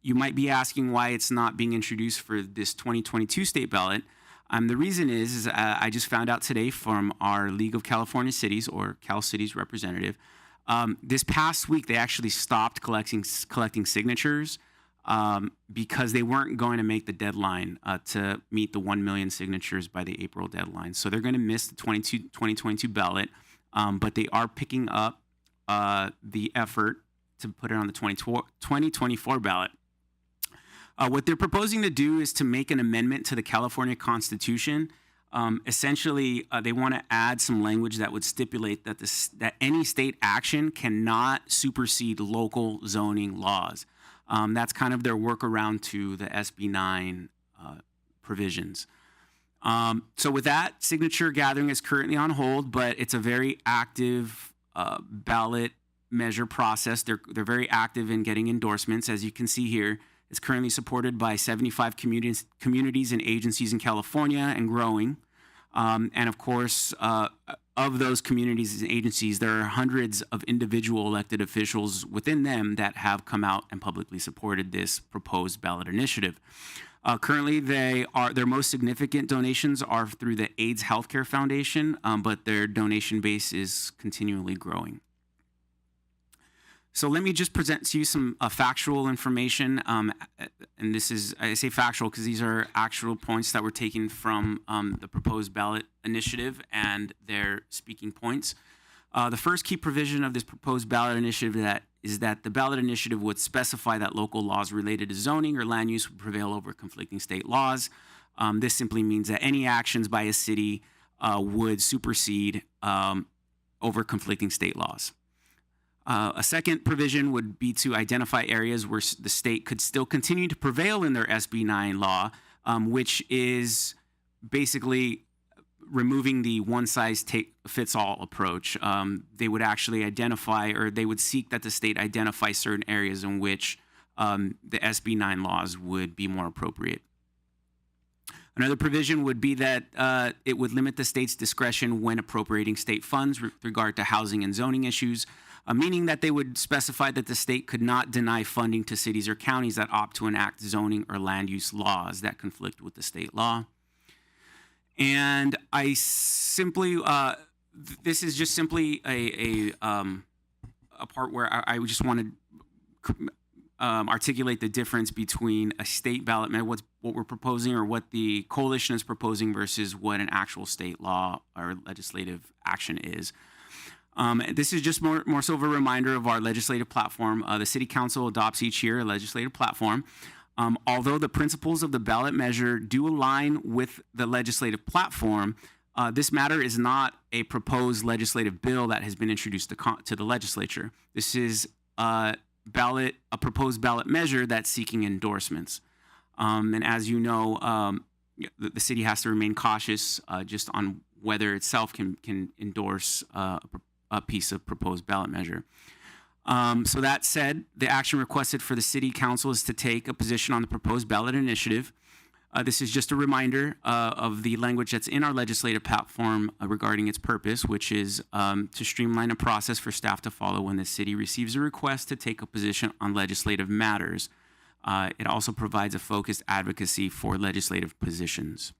You might be asking why it's not being introduced for this 2022 state ballot. The reason is I just found out today from our League of California Cities, or Cal Cities representative, this past week they actually stopped collecting signatures because they weren't going to make the deadline to meet the 1 million signatures by the April deadline. So they're going to miss the 2022 ballot, but they are picking up the effort to put it on the 2024 ballot. What they're proposing to do is to make an amendment to the California Constitution. Essentially, they want to add some language that would stipulate that that any state action cannot supersede local zoning laws. That's kind of their workaround to the SB 9 provisions. So with that, signature gathering is currently on hold, but it's a very active ballot measure process. They're very active in getting endorsements, as you can see here. It's currently supported by 75 communities and agencies in California and growing. And of course, of those communities and agencies, there are hundreds of individual elected officials within them that have come out and publicly supported this proposed ballot initiative. Currently, their most significant donations are through the AIDS Healthcare Foundation, but their donation base is continually growing. So let me just present to you some factual information, and this is, I say factual because these are actual points that were taken from the proposed ballot initiative and their speaking points. The first key provision of this proposed ballot initiative is that the ballot initiative would specify that local laws related to zoning or land use would prevail over conflicting state laws. This simply means that any actions by a city would supersede over conflicting state laws. A second provision would be to identify areas where the state could still continue to prevail in their SB 9 law, which is basically removing the one-size-fits-all approach. They would actually identify, or they would seek that the state identify certain areas in which the SB 9 laws would be more appropriate. Another provision would be that it would limit the state's discretion when appropriating state funds with regard to housing and zoning issues, meaning that they would specify that the state could not deny funding to cities or counties that opt to enact zoning or land use laws that conflict with the state law. And I simply, this is just simply a part where I just want to articulate the difference between a state ballot measure, what we're proposing or what the coalition is proposing versus what an actual state law or legislative action is. This is just more so of a reminder of our legislative platform. The City Council adopts each year a legislative platform. Although the principles of the ballot measure do align with the legislative platform, this matter is not a proposed legislative bill that has been introduced to the legislature. This is a proposed ballot measure that's seeking endorsements. And as you know, the city has to remain cautious just on whether itself can endorse a piece of proposed ballot measure. So that said, the action requested for the City Council is to take a position on the proposed ballot initiative. This is just a reminder of the language that's in our legislative platform regarding its purpose, which is to streamline a process for staff to follow when the city receives a request to take a position on legislative matters. It also provides a focused advocacy for legislative positions.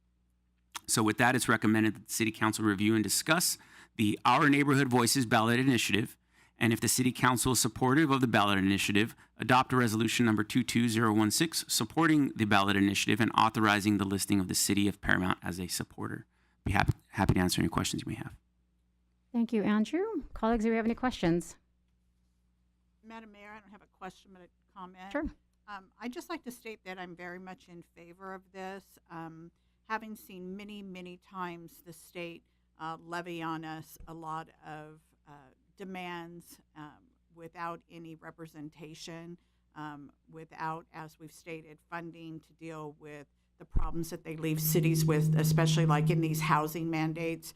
So with that, it's recommended that the City Council review and discuss the Our Neighborhood Voices ballot initiative. And if the City Council is supportive of the ballot initiative, adopt a resolution number 22016 supporting the ballot initiative and authorizing the listing of the City of Paramount as a supporter. Be happy to answer any questions you may have. Thank you, Andrew. Colleagues, do we have any questions? Madam Mayor, I don't have a question, but a comment. Sure. I'd just like to state that I'm very much in favor of this. Having seen many times the state levy on us a lot of demands without any representation, without, as we've stated, funding to deal with the problems that they leave cities with, especially like in these housing mandates.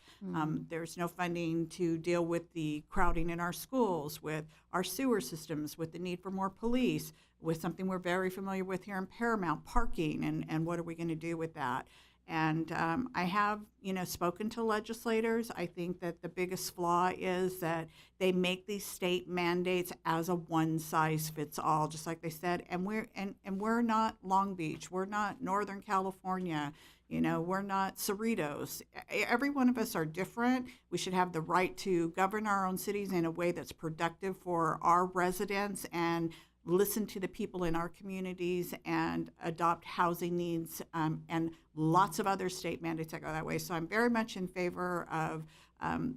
There's no funding to deal with the crowding in our schools, with our sewer systems, with the need for more police, with something we're very familiar with here in Paramount, parking, and what are we going to do with that? And I have, spoken to legislators. I think that the biggest flaw is that they make these state mandates as a one-size-fits-all, just like they said. And we're not Long Beach. We're not Northern California. We're not Cerritos. Every one of us are different. We should have the right to govern our own cities in a way that's productive for our residents and listen to the people in our communities and adopt housing needs and lots of other state mandates that go that way. So I'm very much in favor of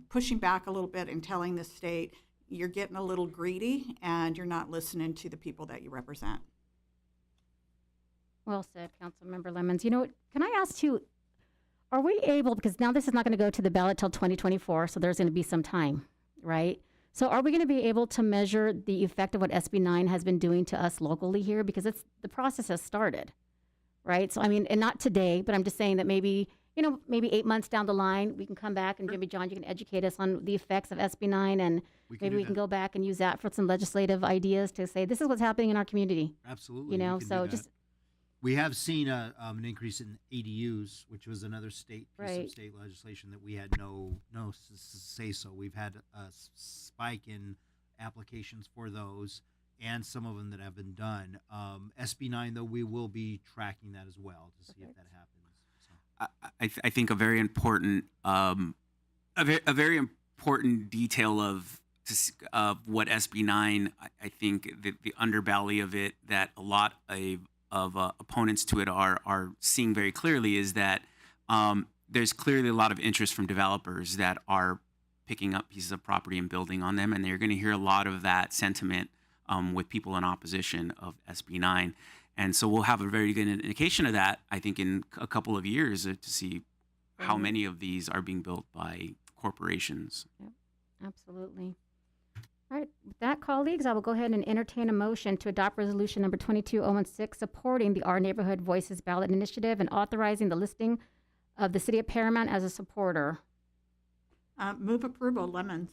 pushing back a little bit and telling the state, you're getting a little greedy and you're not listening to the people that you represent. Well said, Councilmember Lemons. Can I ask you, are we able, because now this is not going to go to the ballot till 2024, so there's going to be some time, right? So are we going to be able to measure the effect of what SB 9 has been doing to us locally here? Because the process has started, right? So, and not today, but I'm just saying that maybe 8 months down the line, we can come back and maybe, John, you can educate us on the effects of SB 9 and maybe we can go back and use that for some legislative ideas to say, this is what's happening in our community. Absolutely. So just... We have seen an increase in ADUs, which was another piece Right. of state legislation that we had no say so. We've had a spike in applications for those, and some of them that have been done. SB 9, though, we will be tracking that as well to see if that happens. So. I think a very important detail of what SB 9, I think the underbelly of it that a lot of opponents to it are seeing very clearly is that there's clearly a lot of interest from developers that are picking up pieces of property and building on them, and you're going to hear a lot of that sentiment with people in opposition of SB 9. And so we'll have a very good indication of that, I think, in a couple of years to see how many of these are being built by corporations. Yep, absolutely. All right, with that, colleagues, I will go ahead and entertain a motion to adopt resolution number 22016 supporting the Our Neighborhood Voices ballot initiative and authorizing the listing of the City of Paramount as a supporter. Move approval, Lemons.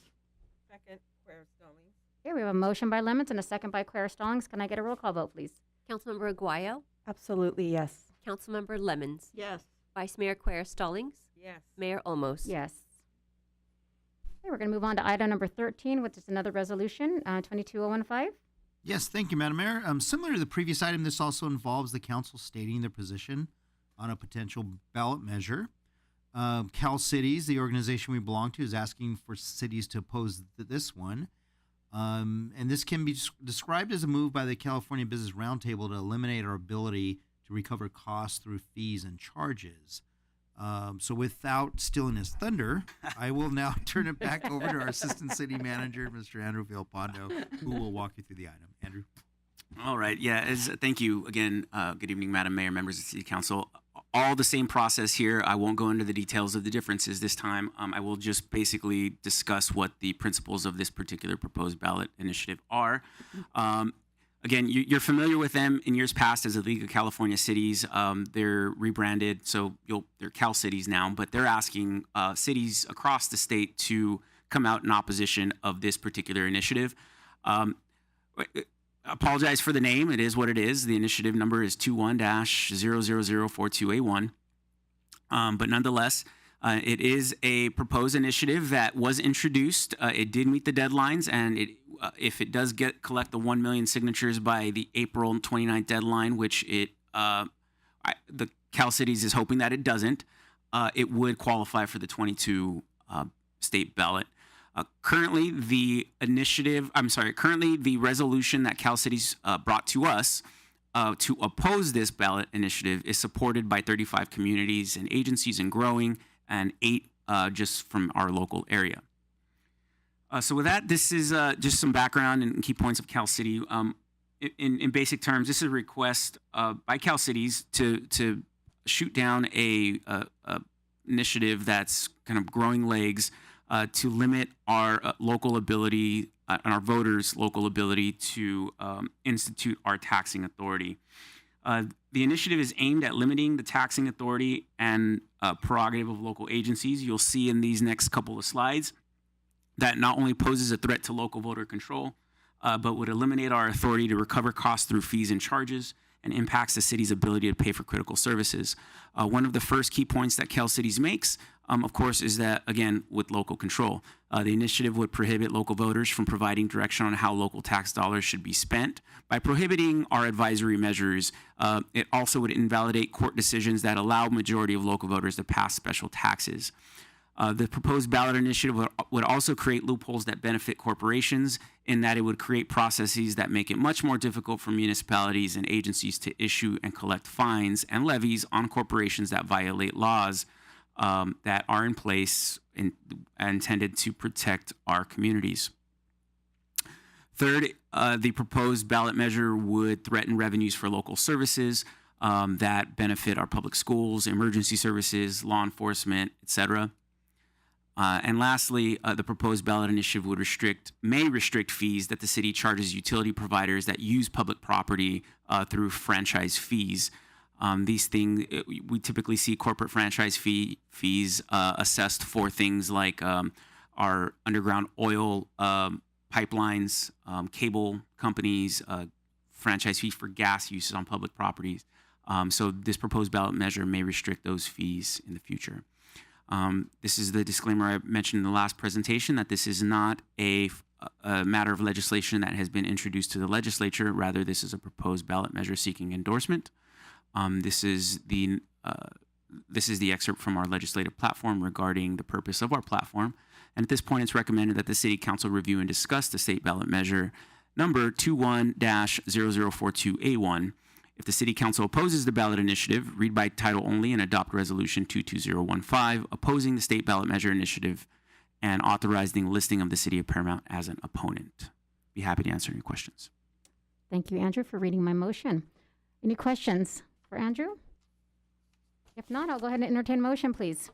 Second, Quer Stallings. Here we have a motion by Lemons and a second by Quer Stallings. Can I get a roll call vote, please? Councilmember Aguayo, Absolutely, yes. Councilmember Lemons, Yes. Vice Mayor Quer Stallings, Yes. Mayor Olmos. Yes. Okay, we're going to move on to item number 13, which is another resolution, 22015. Yes, thank you, Madam Mayor. Similar to the previous item, this also involves the council stating their position on a potential ballot measure. Cal Cities, the organization we belong to, is asking for cities to oppose this one. And this can be described as a move by the California Business Roundtable to eliminate our ability to recover costs through fees and charges. So without stealing his thunder, I will now turn it back over to our Assistant City Manager, Mr. Andrew Villalpando, who will walk you through the item. Andrew. All right. Yeah. Thank you again. Good evening, Madam Mayor, members of the City Council. All the same process here. I won't go into the details of the differences this time. I will just basically discuss what the principles of this particular proposed ballot initiative are. Again, you're familiar with them in years past as the League of California Cities. They're rebranded, so they're Cal Cities now, but they're asking cities across the state to come out in opposition of this particular initiative. Apologize for the name. It is what it is. The initiative number is 21-00042A1. But nonetheless, it is a proposed initiative that was introduced. It did meet the deadlines, and if it does collect the 1 million signatures by the April 29th deadline, which the Cal Cities is hoping that it doesn't, it would qualify for the 22 state ballot. Currently, the resolution that Cal Cities brought to us to oppose this ballot initiative is supported by 35 communities and agencies and growing, and 8 just from our local area. So with that, this is just some background and key points of Cal City. In basic terms, this is a request by Cal Cities to shoot down a initiative that's kind of growing legs to limit our local ability and our voters' local ability to institute our taxing authority. The initiative is aimed at limiting the taxing authority and prerogative of local agencies. You'll see in these next couple of slides that not only poses a threat to local voter control, but would eliminate our authority to recover costs through fees and charges, and impacts the city's ability to pay for critical services. One of the first key points that Cal Cities makes, of course, is that, again, with local control. The initiative would prohibit local voters from providing direction on how local tax dollars should be spent. By prohibiting our advisory measures, it also would invalidate court decisions that allow majority of local voters to pass special taxes. The proposed ballot initiative would also create loopholes that benefit corporations, in that it would create processes that make it much more difficult for municipalities and agencies to issue and collect fines and levies on corporations that violate laws that are in place and intended to protect our communities. Third, the proposed ballot measure would threaten revenues for local services that benefit our public schools, emergency services, law enforcement, etc. And lastly, the proposed ballot initiative would may restrict fees that the city charges utility providers that use public property through franchise fees. These things, we typically see corporate franchise fees assessed for things like our underground oil pipelines, cable companies, franchise fees for gas uses on public properties. So this proposed ballot measure may restrict those fees in the future. This is the disclaimer I mentioned in the last presentation, that this is not a matter of legislation that has been introduced to the legislature. Rather, this is a proposed ballot measure seeking endorsement. This is the excerpt from our legislative platform regarding the purpose of our platform. And at this point, it's recommended that the City Council review and discuss the state ballot measure number 21-0042A1. If the City Council opposes the ballot initiative, read by title only and adopt Resolution 22015, opposing the state ballot measure initiative and authorizing the listing of the City of Paramount as an opponent. Be happy to answer any questions. Thank you, Andrew, for reading my motion. Any questions for Andrew? If not, I'll go ahead and entertain a motion, please.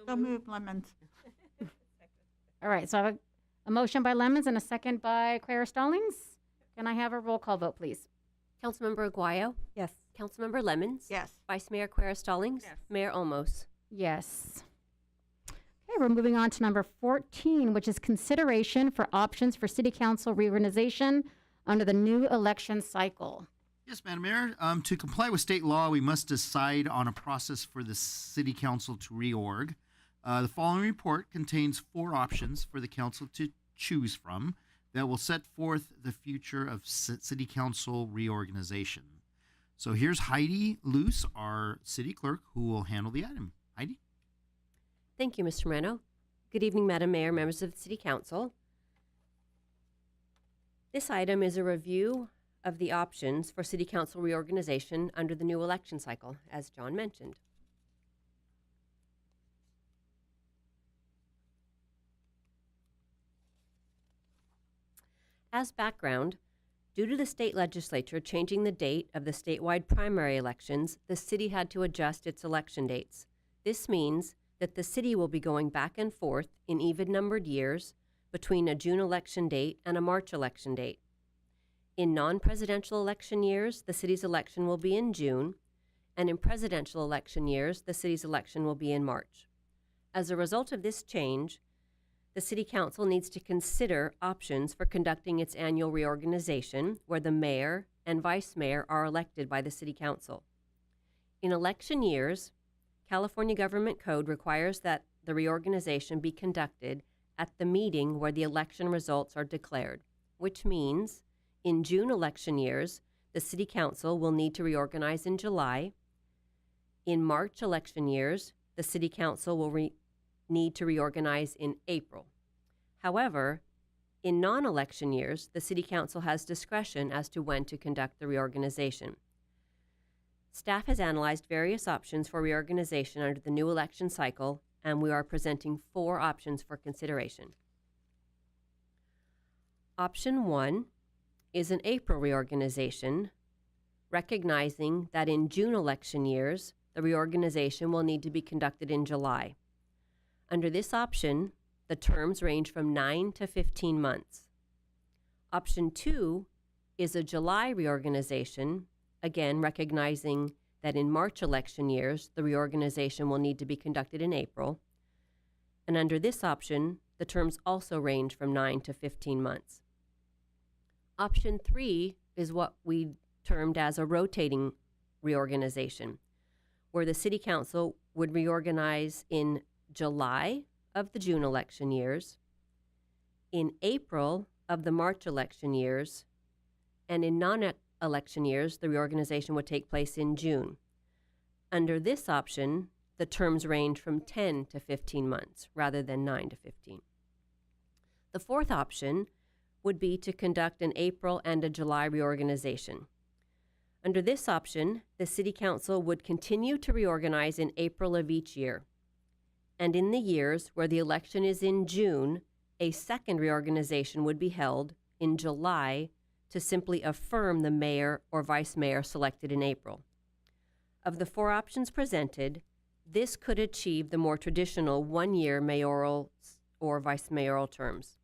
So move, Lemons. All right, so I have a motion by Lemons and a second by Clara Stallings. Can I have a roll call vote, please? Councilmember Aguayo? Yes. Councilmember Lemons? Yes. Vice Mayor Clara Stallings? Yes. Mayor Olmos? Yes. Okay, we're moving on to number 14, which is consideration for options for City Council reorganization under the new election cycle. Yes, Madam Mayor. To comply with state law, we must decide on a process for the City Council to reorg. The following report contains 4 options for the Council to choose from that will set forth the future of City Council reorganization. So here's Heidi Luce, our city clerk, who will handle the item. Heidi? Thank you, Mr. Moreno. Good evening, Madam Mayor, members of the City Council. This item is a review of the options for City Council reorganization under the new election cycle, as John mentioned. As background, due to the state legislature changing the date of the statewide primary elections, the city had to adjust its election dates. This means that the city will be going back and forth in even-numbered years between a June election date and a March election date. In non-presidential election years, the city's election will be in June, and in presidential election years, the city's election will be in March. As a result of this change, the City Council needs to consider options for conducting its annual reorganization, where the mayor and vice mayor are elected by the City Council. In election years, California Government Code requires that the reorganization be conducted at the meeting where the election results are declared, which means in June election years, the City Council will need to reorganize in July. In March election years, the City Council will need to reorganize in April. However, in non-election years, the City Council has discretion as to when to conduct the reorganization. Staff has analyzed various options for reorganization under the new election cycle, and we are presenting 4 options for consideration. Option 1 is an April reorganization, recognizing that in June election years, the reorganization will need to be conducted in July. Under this option, the terms range from 9 to 15 months. Option 2 is a July reorganization, again recognizing that in March election years, the reorganization will need to be conducted in April. And under this option, the terms also range from 9 to 15 months. Option 3 is what we termed as a rotating reorganization, where the City Council would reorganize in July of the June election years, in April of the March election years, and in non-election years, the reorganization would take place in June. Under this option, the terms range from 10 to 15 months rather than 9 to 15. The fourth option would be to conduct an April and a July reorganization. Under this option, the City Council would continue to reorganize in April of each year. And in the years where the election is in June, a second reorganization would be held in July to simply affirm the mayor or vice mayor selected in April. Of the 4 options presented, this could achieve the more traditional one-year mayoral or vice mayoral terms.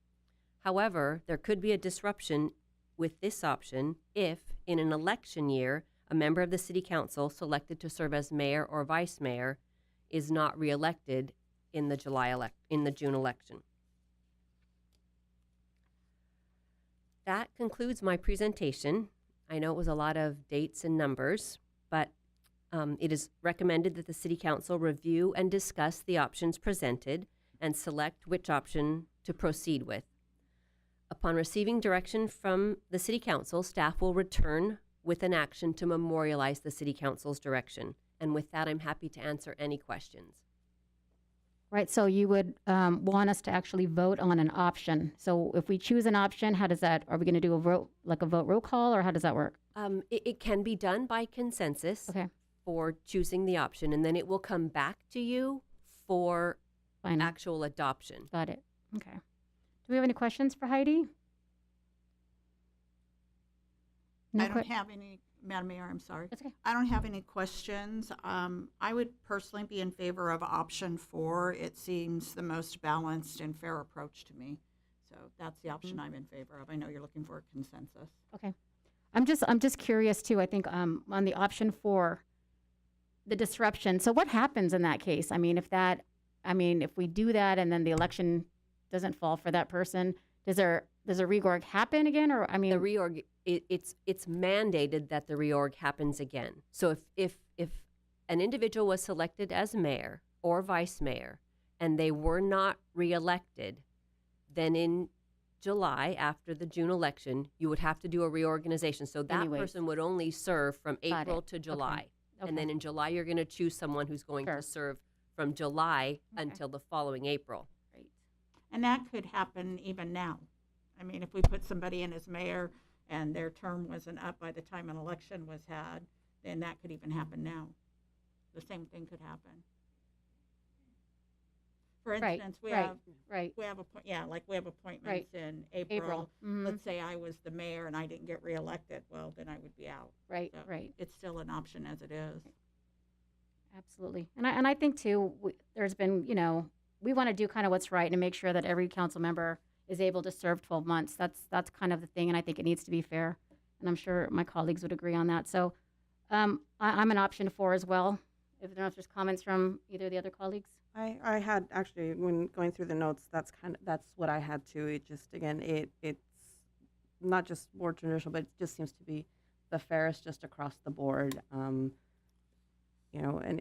However, there could be a disruption with this option if, in an election year, a member of the City Council selected to serve as mayor or vice mayor is not reelected in the June election. That concludes my presentation. I know it was a lot of dates and numbers, but it is recommended that the City Council review and discuss the options presented and select which option to proceed with. Upon receiving direction from the City Council, staff will return with an action to memorialize the City Council's direction. And with that, I'm happy to answer any questions. Right, so you would want us to actually vote on an option. So if we choose an option, how does that, are we going to do a vote roll call, or how does that work? It can be done by consensus for choosing the option, and then it will come back to you for actual adoption. Got it. Okay. Do we have any questions for Heidi? I don't have any, Madam Mayor, I'm sorry. That's okay. I don't have any questions. I would personally be in favor of option 4. It seems the most balanced and fair approach to me. So that's the option I'm in favor of. I know you're looking for a consensus. Okay. I'm just curious too. I think on the option 4, the disruption. So what happens in that case? I mean, if we do that and then the election doesn't fall for that person, does a reorg happen again? Or the reorg, it's mandated that the reorg happens again. So if an individual was selected as mayor or vice mayor and they were not reelected, then in July, after the June election, you would have to do a reorganization. So that Anyways. person would only serve from Got April it. to Okay. July. Okay. And then in July, you're going to choose someone who's going Sure. to serve from July until the following April. Great. And that could happen even now. I mean, if we put somebody in as mayor and their term wasn't up by the time an election was had, then that could even happen now. The same thing could happen. For Right, instance, we right, have right. we have appointments in April. April. Mhm. Let's say I was the mayor and I didn't get reelected. Well, then I would be out. Right, So right. It's still an option as it is. Absolutely. And I think too, there's been, we want to do kind of what's right and make sure that every council member is able to serve 12 months. That's kind of the thing, and I think it needs to be fair. And I'm sure my colleagues would agree on that. So I'm an option 4 as well. If there's comments from either of the other colleagues. I had actually, when going through the notes, that's what I had too. It just, again, it's not just more traditional, but it just seems to be the fairest just across the board. And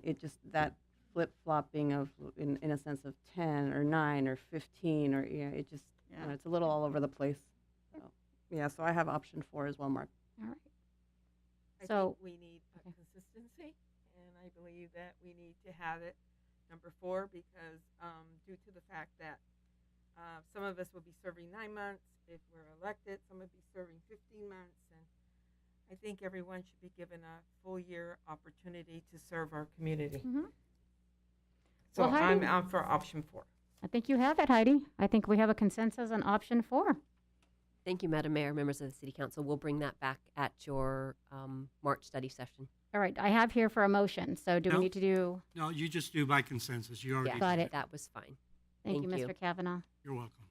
it just, that flip-flopping of, in a sense of 10 or 9 or 15 or, it just, it's a little all over the place. So, so I have option 4 as well, Mark. All right. I So- think we need consistency, and I believe that we need to have it number 4 because due to the fact that some of us will be serving 9 months if we're elected, some will be serving 15 months, and I think everyone should be given a full year opportunity to serve our community. Mm-hmm. So Well, Heidi- I'm out for option 4. I think you have it, Heidi. I think we have a consensus on option 4. Thank you, Madam Mayor, members of the City Council. We'll bring that back at your March study session. All right, I have here for a motion. So do we No. need to do? No, you just do by consensus. You already Yeah, Got did it. that was fine. Thank you, Thank you. Mr. Kavanaugh. You're welcome.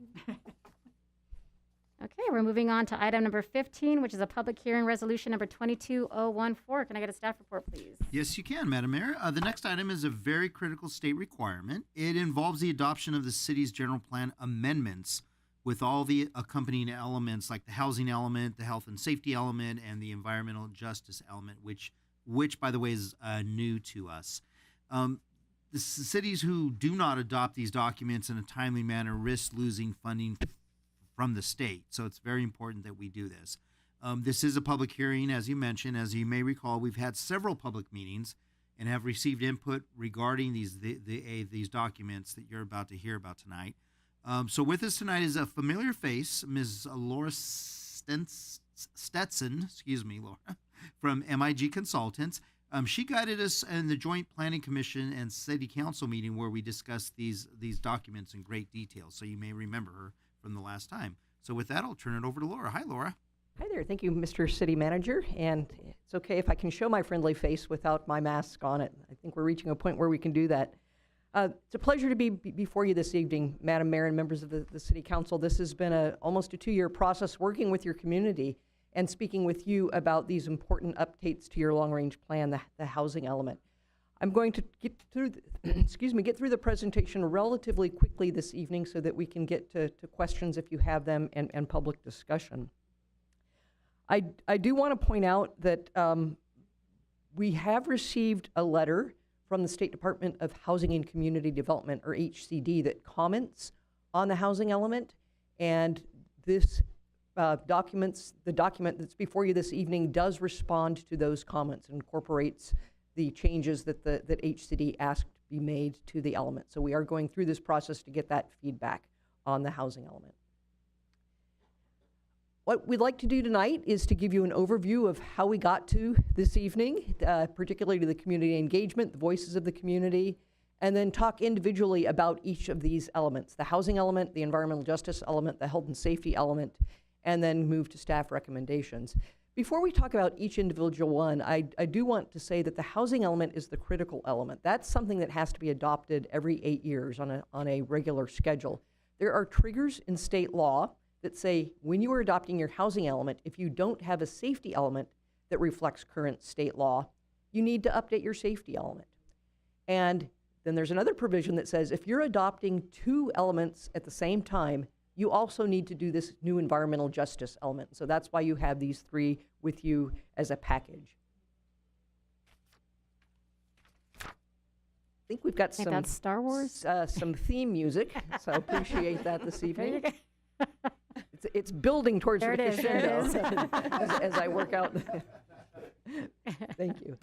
Okay, we're moving on to item number 15, which is a public hearing resolution number 22014. Can I get a staff report, please? Yes, you can, Madam Mayor. The next item is a very critical state requirement. It involves the adoption of the city's general plan amendments with all the accompanying elements like the housing element, the health and safety element, and the environmental justice element, which by the way, is new to us. The cities who do not adopt these documents in a timely manner risk losing funding from the state. So it's very important that we do this. This is a public hearing, as you mentioned. As you may recall, we've had several public meetings and have received input regarding these documents that you're about to hear about tonight. So with us tonight is a familiar face, Ms. Laura Stetson, excuse me, Laura, from MIG Consultants. She guided us in the Joint Planning Commission and City Council meeting where we discussed these documents in great detail. So you may remember her from the last time. So with that, I'll turn it over to Laura. Hi, Laura. Hi there. Thank you, Mr. City Manager. And it's okay if I can show my friendly face without my mask on it. I think we're reaching a point where we can do that. It's a pleasure to be before you this evening, Madam Mayor and members of the City Council. This has been almost a 2-year process working with your community and speaking with you about these important updates to your long-range plan, the housing element. I'm going to get through, get through the presentation relatively quickly this evening so that we can get to questions if you have them and public discussion. I do want to point out that we have received a letter from the State Department of Housing and Community Development, or HCD, that comments on the housing element, and this the document that's before you this evening does respond to those comments and incorporates the changes that that HCD asked be made to the element. So we are going through this process to get that feedback on the housing element. What we'd like to do tonight is to give you an overview of how we got to this evening, particularly to the community engagement, the voices of the community, and then talk individually about each of these elements, the housing element, the environmental justice element, the health and safety element, and then move to staff recommendations. Before we talk about each individual one, I do want to say that the housing element is the critical element. That's something that has to be adopted every 8 years on a regular schedule. There are triggers in state law that say when you are adopting your housing element, if you don't have a safety element that reflects current state law, you need to update your safety element. And then there's another provision that says if you're adopting 2 elements at the same time, you also need to do this new environmental justice element. So that's why you have these 3 with you as a package. I think we've got some that's Star Wars. some theme music, so appreciate that this evening. it's building towards There the it is, there it crescendo is. as I work out. Thank you.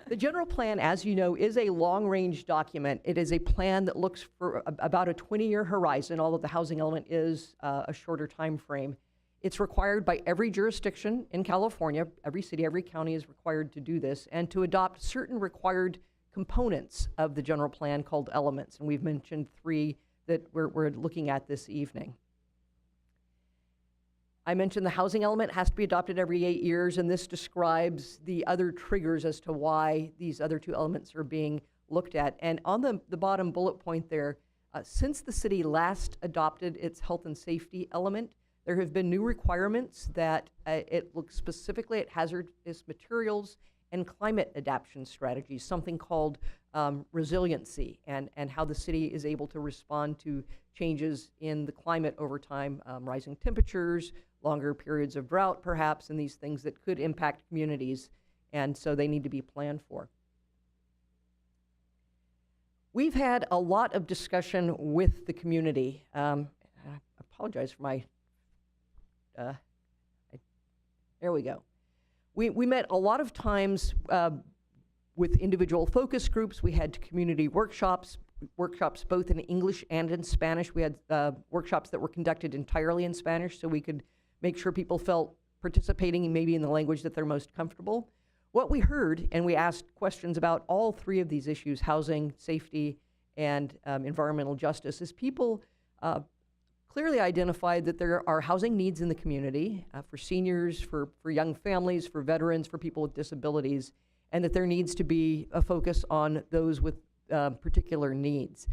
The general plan, as you know, is a long-range document. It is a plan that looks for about a 20-year horizon, although the housing element is a shorter time frame. It's required by every jurisdiction in California. Every city, every county is required to do this and to adopt certain required components of the general plan called elements. And we've mentioned 3 that we're looking at this evening. I mentioned the housing element has to be adopted every 8 years, and this describes the other triggers as to why these other 2 elements are being looked at. And on the bottom bullet point there, since the city last adopted its health and safety element, there have been new requirements that it looks specifically at hazardous materials and climate adaptation strategies, something called resiliency, and how the city is able to respond to changes in the climate over time, rising temperatures, longer periods of drought perhaps, and these things that could impact communities, and so they need to be planned for. We've had a lot of discussion with the community. I apologize for my, there we go. We met a lot of times with individual focus groups. We had community workshops both in English and in Spanish. We had workshops that were conducted entirely in Spanish so we could make sure people felt participating maybe in the language that they're most comfortable. What we heard, and we asked questions about all 3 of these issues, housing, safety, and environmental justice, is people clearly identified that there are housing needs in the community for seniors, for young families, for veterans, for people with disabilities, and that there needs to be a focus on those with particular needs.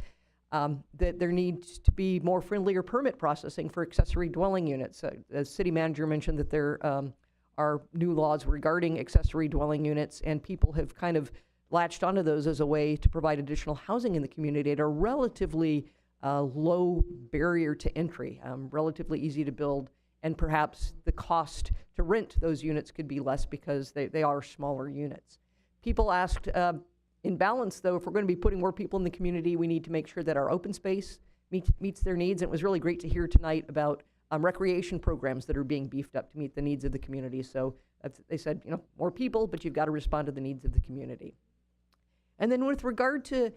That there needs to be more friendlier permit processing for accessory dwelling units. The city manager mentioned that there are new laws regarding accessory dwelling units, and people have kind of latched onto those as a way to provide additional housing in the community at a relatively low barrier to entry, relatively easy to build, and perhaps the cost to rent those units could be less because they are smaller units. People asked, in balance though, if we're going to be putting more people in the community, we need to make sure that our open space meets their needs. And it was really great to hear tonight about recreation programs that are being beefed up to meet the needs of the community. So they said, you know, more people, but you've got to respond to the needs of the community. And then with regard to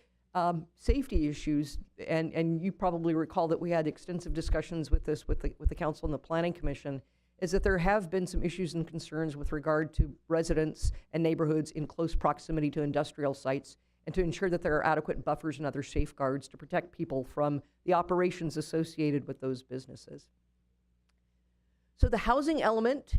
safety issues, and you probably recall that we had extensive discussions with this with the council and the planning commission, is that there have been some issues and concerns with regard to residents and neighborhoods in close proximity to industrial sites, and to ensure that there are adequate buffers and other safeguards to protect people from the operations associated with those businesses. So the housing element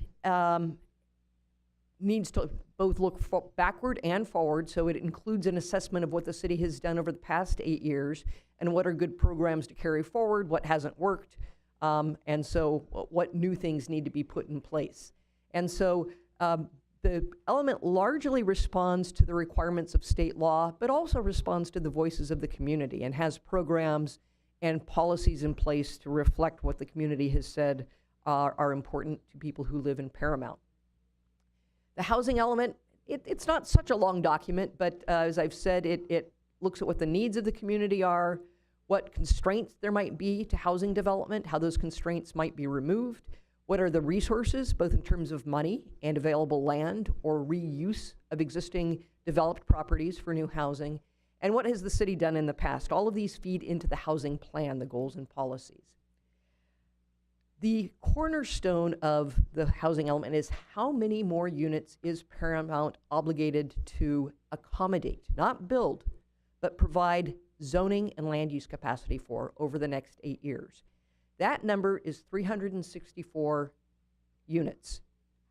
needs to both look backward and forward, so it includes an assessment of what the city has done over the past 8 years and what are good programs to carry forward, what hasn't worked, and so what new things need to be put in place. And so the element largely responds to the requirements of state law, but also responds to the voices of the community and has programs and policies in place to reflect what the community has said are important to people who live in Paramount. The housing element, it's not such a long document, but as I've said, it looks at what the needs of the community are, what constraints there might be to housing development, how those constraints might be removed, what are the resources, both in terms of money and available land or reuse of existing developed properties for new housing, and what has the city done in the past. All of these feed into the housing plan, the goals and policies. The cornerstone of the housing element is how many more units is Paramount obligated to accommodate, not build, but provide zoning and land use capacity for over the next 8 years. That number is 364 units,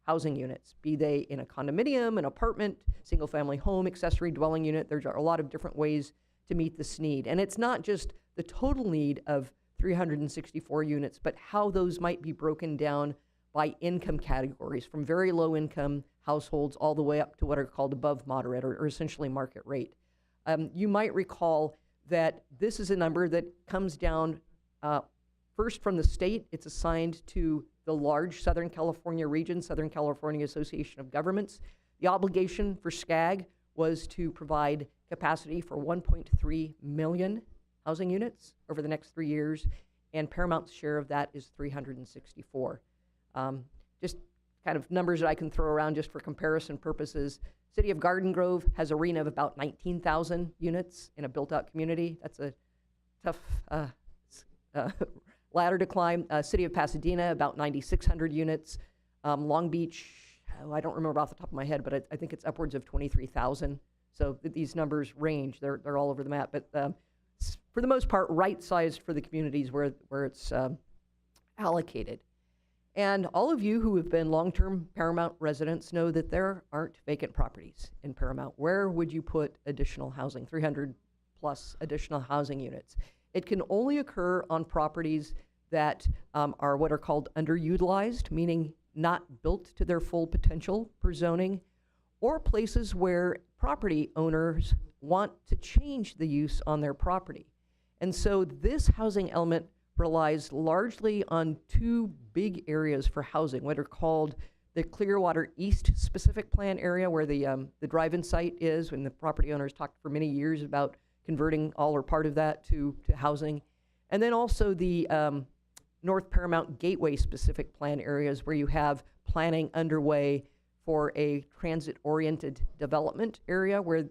housing units, be they in a condominium, an apartment, single family home, accessory dwelling unit. There's a lot of different ways to meet this need. And it's not just the total need of 364 units, but how those might be broken down by income categories, from very low income households all the way up to what are called above moderate or essentially market rate. You might recall that this is a number that comes down first from the state. It's assigned to the large Southern California region, Southern California Association of Governments. The obligation for SCAG was to provide capacity for 1.3 million housing units over the next 3 years. and Paramount's share of that is 364. Just kind of numbers that I can throw around just for comparison purposes. City of Garden Grove has a RENA of about 19,000 units in a built-out community. That's a tough ladder to climb. City of Pasadena, about 9,600 units. Long Beach, I don't remember off the top of my head, but I think it's upwards of 23,000. So these numbers range. They're all over the map. But for the most part, right-sized for the communities where it's allocated. And all of you who have been long-term Paramount residents know that there aren't vacant properties in Paramount. Where would you put additional housing, 300 plus additional housing units? It can only occur on properties that are what are called underutilized, meaning not built to their full potential per zoning, or places where property owners want to change the use on their property. And so this housing element relies largely on two big areas for housing, what are called the Clearwater East specific plan area, where the drive-in site is, when the property owners talked for many years about converting all or part of that to housing. And then also the North Paramount Gateway specific plan areas, where you have planning underway for a transit-oriented development area where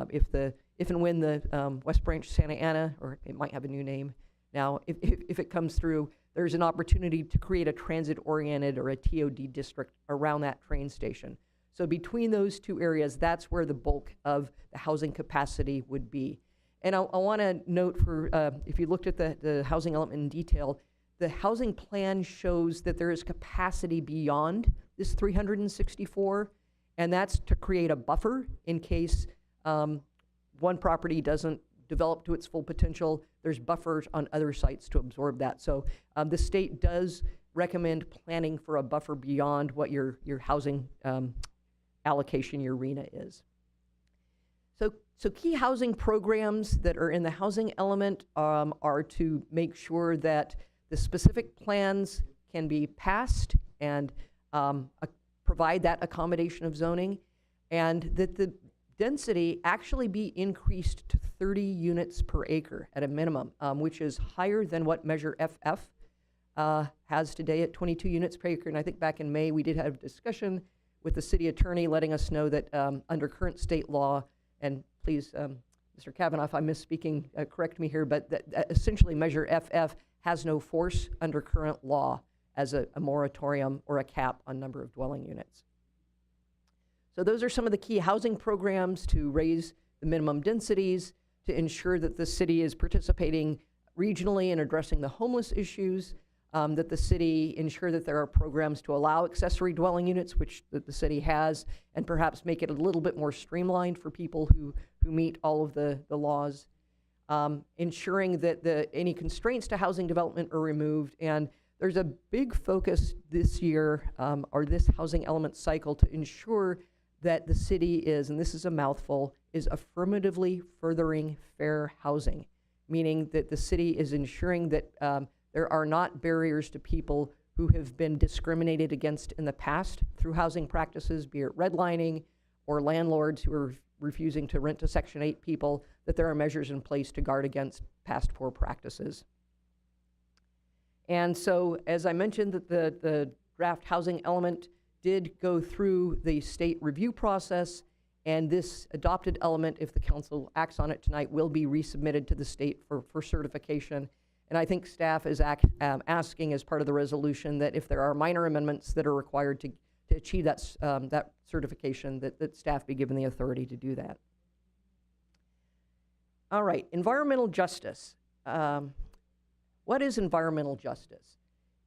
if and when the West Branch Santa Ana, or it might have a new name now, if it comes through, there's an opportunity to create a transit-oriented or a TOD district around that train station. So between those two areas, that's where the bulk of the housing capacity would be. And I want to note for, if you looked at the housing element in detail, the housing plan shows that there is capacity beyond this 364, and that's to create a buffer in case one property doesn't develop to its full potential. There's buffers on other sites to absorb that. So the state does recommend planning for a buffer beyond what your housing allocation, your RENA is. So key housing programs that are in the housing element are to make sure that the specific plans can be passed and provide that accommodation of zoning, and that the density actually be increased to 30 units per acre at a minimum, which is higher than what Measure FF has today at 22 units per acre. And I think back in May, we did have a discussion with the city attorney letting us know that under current state law, and please, Mr. Kavanaugh, if I'm misspeaking, correct me here, but that essentially Measure FF has no force under current law as a moratorium or a cap on number of dwelling units. So those are some of the key housing programs to raise the minimum densities, to ensure that the city is participating regionally in addressing the homeless issues, that the city ensure that there are programs to allow accessory dwelling units, which the city has, and perhaps make it a little bit more streamlined for people who meet all of the laws, ensuring that any constraints to housing development are removed. And there's a big focus this year, or this housing element cycle, to ensure that the city is, and this is a mouthful, is affirmatively furthering fair housing, meaning that the city is ensuring that there are not barriers to people who have been discriminated against in the past through housing practices, be it redlining or landlords who are refusing to rent to Section 8 people, that there are measures in place to guard against past poor practices. And so, as I mentioned, that the draft housing element did go through the state review process, and this adopted element, if the council acts on it tonight, will be resubmitted to the state for certification. And I think staff is asking as part of the resolution that if there are minor amendments that are required to achieve that certification, that staff be given the authority to do that. All right, environmental justice. What is environmental justice?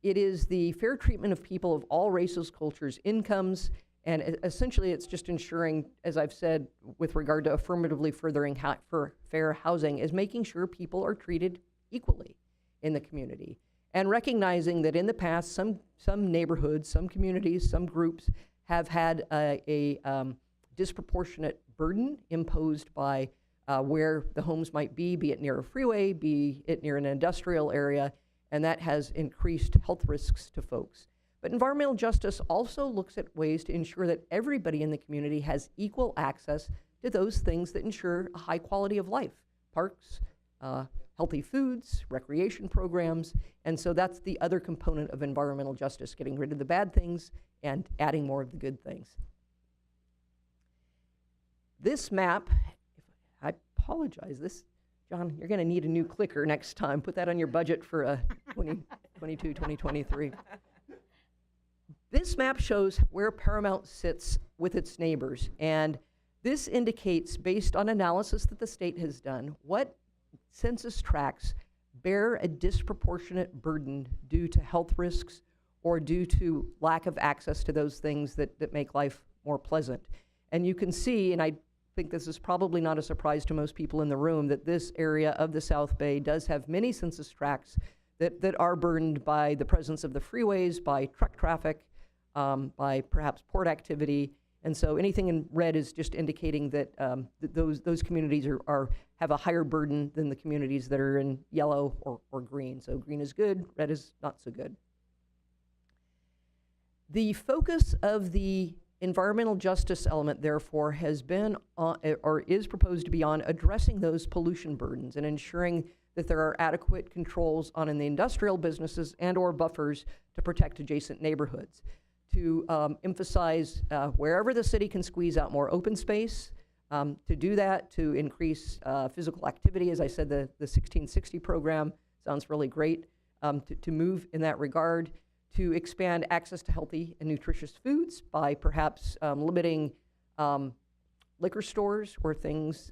It is the fair treatment of people of all races, cultures, incomes, and essentially it's just ensuring, as I've said, with regard to affirmatively furthering for fair housing, is making sure people are treated equally in the community, and recognizing that in the past, some neighborhoods, some communities, some groups have had a disproportionate burden imposed by where the homes might be it near a freeway, be it near an industrial area, and that has increased health risks to folks. But environmental justice also looks at ways to ensure that everybody in the community has equal access to those things that ensure a high quality of life: parks, healthy foods, recreation programs, and so that's the other component of environmental justice, getting rid of the bad things and adding more of the good things. This map, I apologize, John, you're going to need a new clicker next time. Put that on your budget for 2022, 2023. This map shows where Paramount sits with its neighbors, and this indicates, based on analysis that the state has done, what census tracts bear a disproportionate burden due to health risks or due to lack of access to those things that make life more pleasant. And you can see, and I think this is probably not a surprise to most people in the room, that this area of the South Bay does have many census tracts that are burdened by the presence of the freeways, by truck traffic, by perhaps port activity. And so anything in red is just indicating that those communities have a higher burden than the communities that are in yellow or green. So green is good, red is not so good. The focus of the environmental justice element, therefore, has been or is proposed to be on addressing those pollution burdens and ensuring that there are adequate controls on in the industrial businesses and or buffers to protect adjacent neighborhoods. To emphasize wherever the city can squeeze out more open space, to do that, to increase physical activity. As I said, the 1660 program sounds really great, to move in that regard, to expand access to healthy and nutritious foods by perhaps limiting liquor stores or things,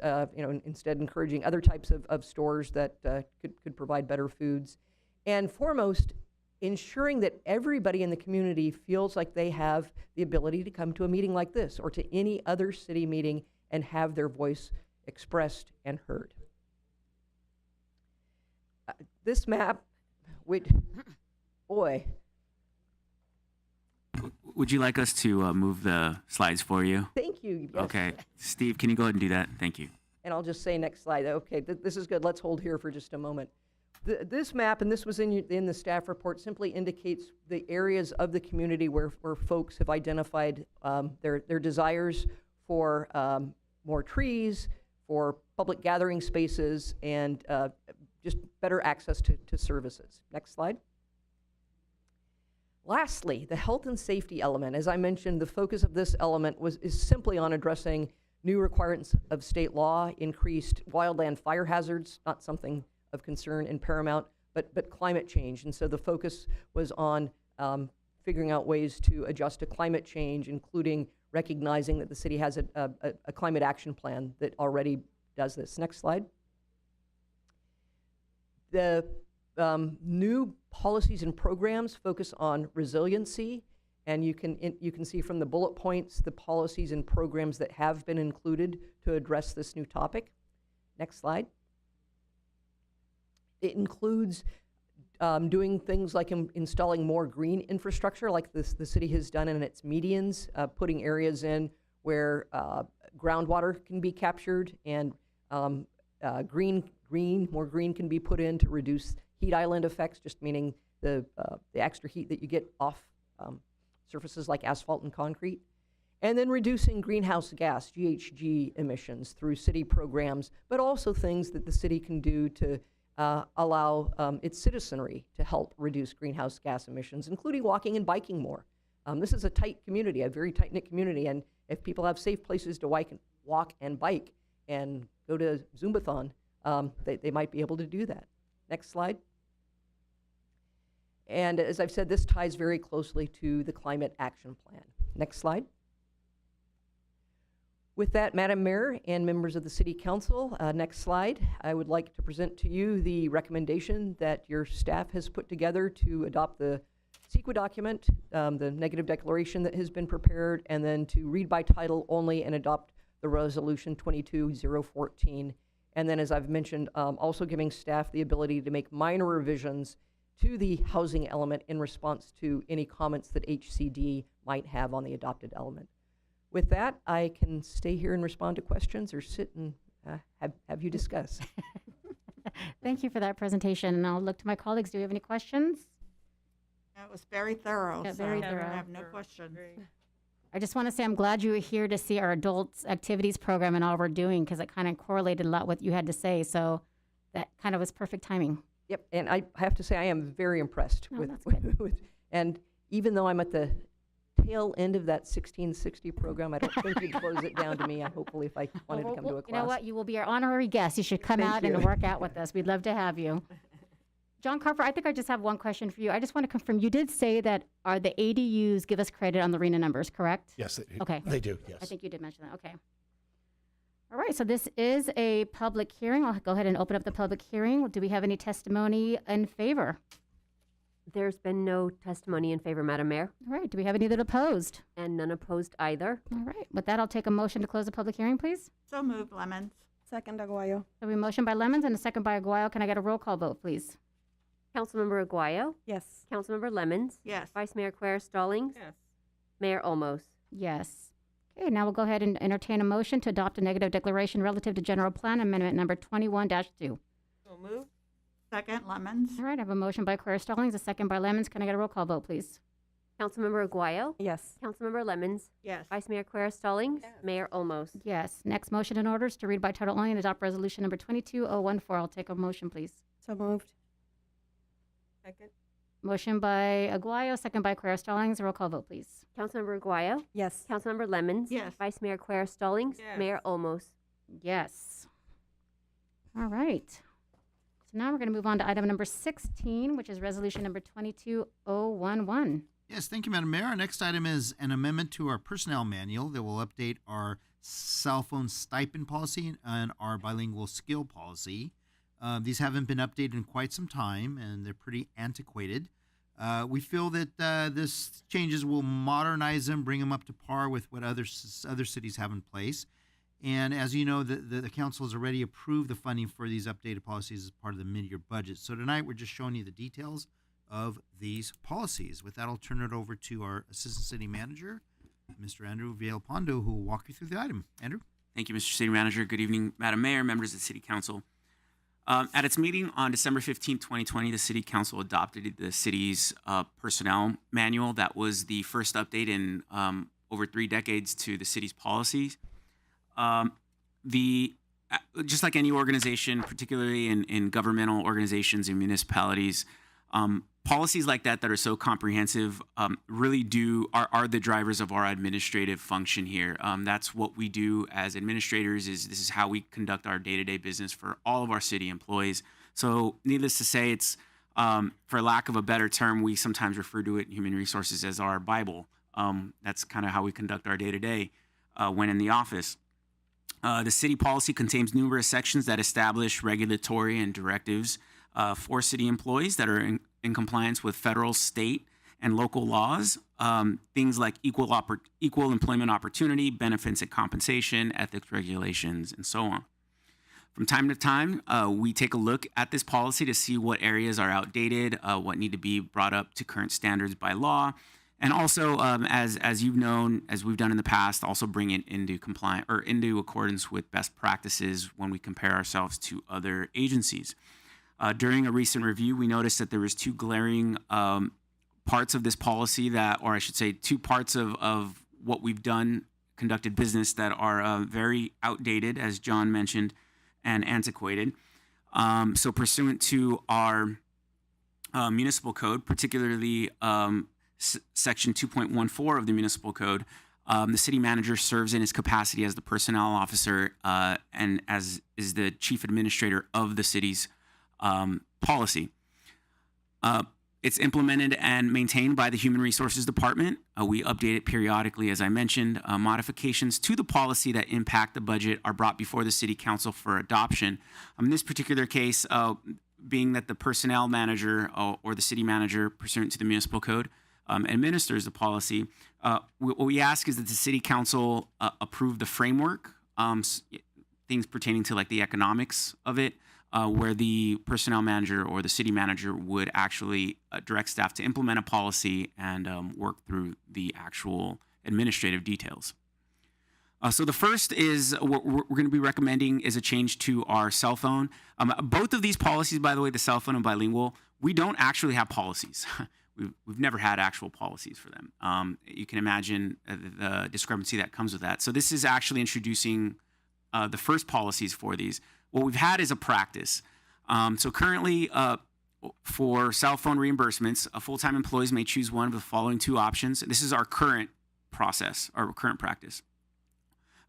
instead encouraging other types of stores that could provide better foods. And foremost, ensuring that everybody in the community feels like they have the ability to come to a meeting like this or to any other city meeting and have their voice expressed and heard. This map, would you like us to move the slides for you? Thank you. Yes. Okay. Steve, can you go ahead and do that? Thank you. And I'll just say next slide. Okay, this is good. Let's hold here for just a moment. This map, and this was in the staff report, simply indicates the areas of the community where folks have identified their desires for more trees, for public gathering spaces, and just better access to services. Next slide. Lastly, the health and safety element. As I mentioned, the focus of this element is simply on addressing new requirements of state law, increased wildland fire hazards, not something of concern in Paramount, but climate change. And so the focus was on figuring out ways to adjust to climate change, including recognizing that the city has a climate action plan that already does this. Next slide. The new policies and programs focus on resiliency, and you can see from the bullet points the policies and programs that have been included to address this new topic. Next slide. It includes doing things like installing more green infrastructure, like the city has done in its medians, putting areas in where groundwater can be captured and more green can be put in to reduce heat island effects, just meaning the extra heat that you get off surfaces like asphalt and concrete. And then reducing greenhouse gas, GHG emissions through city programs, but also things that the city can do to allow its citizenry to help reduce greenhouse gas emissions, including walking and biking more. This is a tight community, a very tight-knit community, and if people have safe places to walk and bike and go to Zumbathon, they might be able to do that. Next slide. And as I've said, this ties very closely to the Climate Action Plan. Next slide. With that, Madam Mayor and members of the City Council, next slide, I would like to present to you the recommendation that your staff has put together to adopt the CEQA document, the negative declaration that has been prepared, and then to read by title only and adopt the Resolution 22-014. And then, as I've mentioned, also giving staff the ability to make minor revisions to the housing element in response to any comments that HCD might have on the adopted element. With that, I can stay here and respond to questions or sit and have you discuss. Thank you for that presentation. And I'll look to my colleagues. Do we have any questions? That was very thorough. Yeah, very thorough. I have no questions. I just want to say I'm glad you were here to see our adults activities program and all we're doing, because it kind of correlated a lot with what you had to say. So that kind of was perfect timing. Yep, and I have to say I am very impressed Oh, with, that's good. and even though I'm at the tail end of that 1660 program, I don't think you'd close it down to me. Hopefully, if I wanted to come to a class. You know what? You will be our honorary guest. You should come Thank out you. and work out with us. We'd love to have you. John Carver, I think I just have one question for you. I just want to confirm, you did say that the ADUs give us credit on the RENA numbers, correct? Yes, Okay. they do, yes. I think you did mention that. Okay. All right, so this is a public hearing. I'll go ahead and open up the public hearing. Do we have any testimony in favor? There's been no testimony in favor, Madam Mayor. All right, do we have any that opposed? And none opposed either. All right, with that, I'll take a motion to close the public hearing, please. So moved, Lemons. Second, Aguayo. So we have a motion by Lemons and a second by Aguayo. Can I get a roll call vote, please? Councilmember Aguayo. Yes. Councilmember Lemons. Yes. Vice Mayor Quer Stallings. Yes. Mayor Olmos. Yes. Okay, now we'll go ahead and entertain a motion to adopt a negative declaration relative to General Plan Amendment Number 21-2. So moved. Second, Lemons. All right, I have a motion by Quer Stallings, a second by Lemons. Can I get a roll call vote, please? Councilmember Aguayo. Yes. Councilmember Lemons. Yes. Vice Mayor Quer Stallings. Yes. Mayor Olmos. Yes. Next motion in order is to read by title only and adopt resolution number 22014. I'll take a motion, please. So moved. Second. Motion by Aguayo, second by Quer Stallings. Roll call vote, please. Councilmember Aguayo. Yes. Councilmember Lemons. Yes. Vice Mayor Quer Stallings. Yes. Mayor Olmos. Yes. All right. So now we're going to move on to item number 16, which is resolution number 22011. Yes, thank you, Madam Mayor. Our next item is an amendment to our personnel manual that will update our cell phone stipend policy and our bilingual skill policy. These haven't been updated in quite some time, and they're pretty antiquated. We feel that this changes will modernize them, bring them up to par with what other cities have in place. And as you know, the council has already approved the funding for these updated policies as part of the mid-year budget. So tonight, we're just showing you the details of these policies. With that, I'll turn it over to our Assistant City Manager, Mr. Andrew Villalpando, who will walk you through the item. Andrew? Thank you, Mr. City Manager. Good evening, Madam Mayor, members of the City Council. At its meeting on December 15, 2020, the City Council adopted the city's personnel manual. That was the first update in over 3 decades to the city's policies. Just like any organization, particularly in governmental organizations and municipalities, policies like that are so comprehensive really are the drivers of our administrative function here. That's what we do as administrators. This is how we conduct our day-to-day business for all of our city employees. So needless to say, it's for lack of a better term, we sometimes refer to it in human resources as our Bible. That's kind of how we conduct our day-to-day when in the office. The city policy contains numerous sections that establish regulatory and directives for city employees that are in compliance with federal, state, and local laws. Things like equal employment opportunity, benefits and compensation, ethics regulations, and so on. From time to time, we take a look at this policy to see what areas are outdated, what need to be brought up to current standards by law, and also, as you've known, as we've done in the past, also bring it into compliance or into accordance with best practices when we compare ourselves to other agencies. During a recent review, we noticed that there was 2 glaring parts of this policy or I should say 2 parts of what we've done, conducted business that are very outdated, as John mentioned, and antiquated. So pursuant to our municipal code, particularly Section 2.14 of the Municipal Code, the city manager serves in his capacity as the personnel officer and as is the chief administrator of the city's policy. It's implemented and maintained by the Human Resources Department. We update it periodically, as I mentioned. Modifications to the policy that impact the budget are brought before the City Council for adoption. In this particular case, being that the personnel manager or the city manager, pursuant to the Municipal Code, administers the policy, what we ask is that the City Council approve the framework, things pertaining to like the economics of it, where the personnel manager or the city manager would actually direct staff to implement a policy and work through the actual administrative details. So the first is what we're going to be recommending is a change to our cell phone. Both of these policies, by the way, the cell phone and bilingual, we don't actually have policies. We've never had actual policies for them. You can imagine the discrepancy that comes with that. So this is actually introducing the first policies for these. What we've had is a practice. So currently, for cell phone reimbursements, full-time employees may choose one of the following two options. This is our current process, our current practice.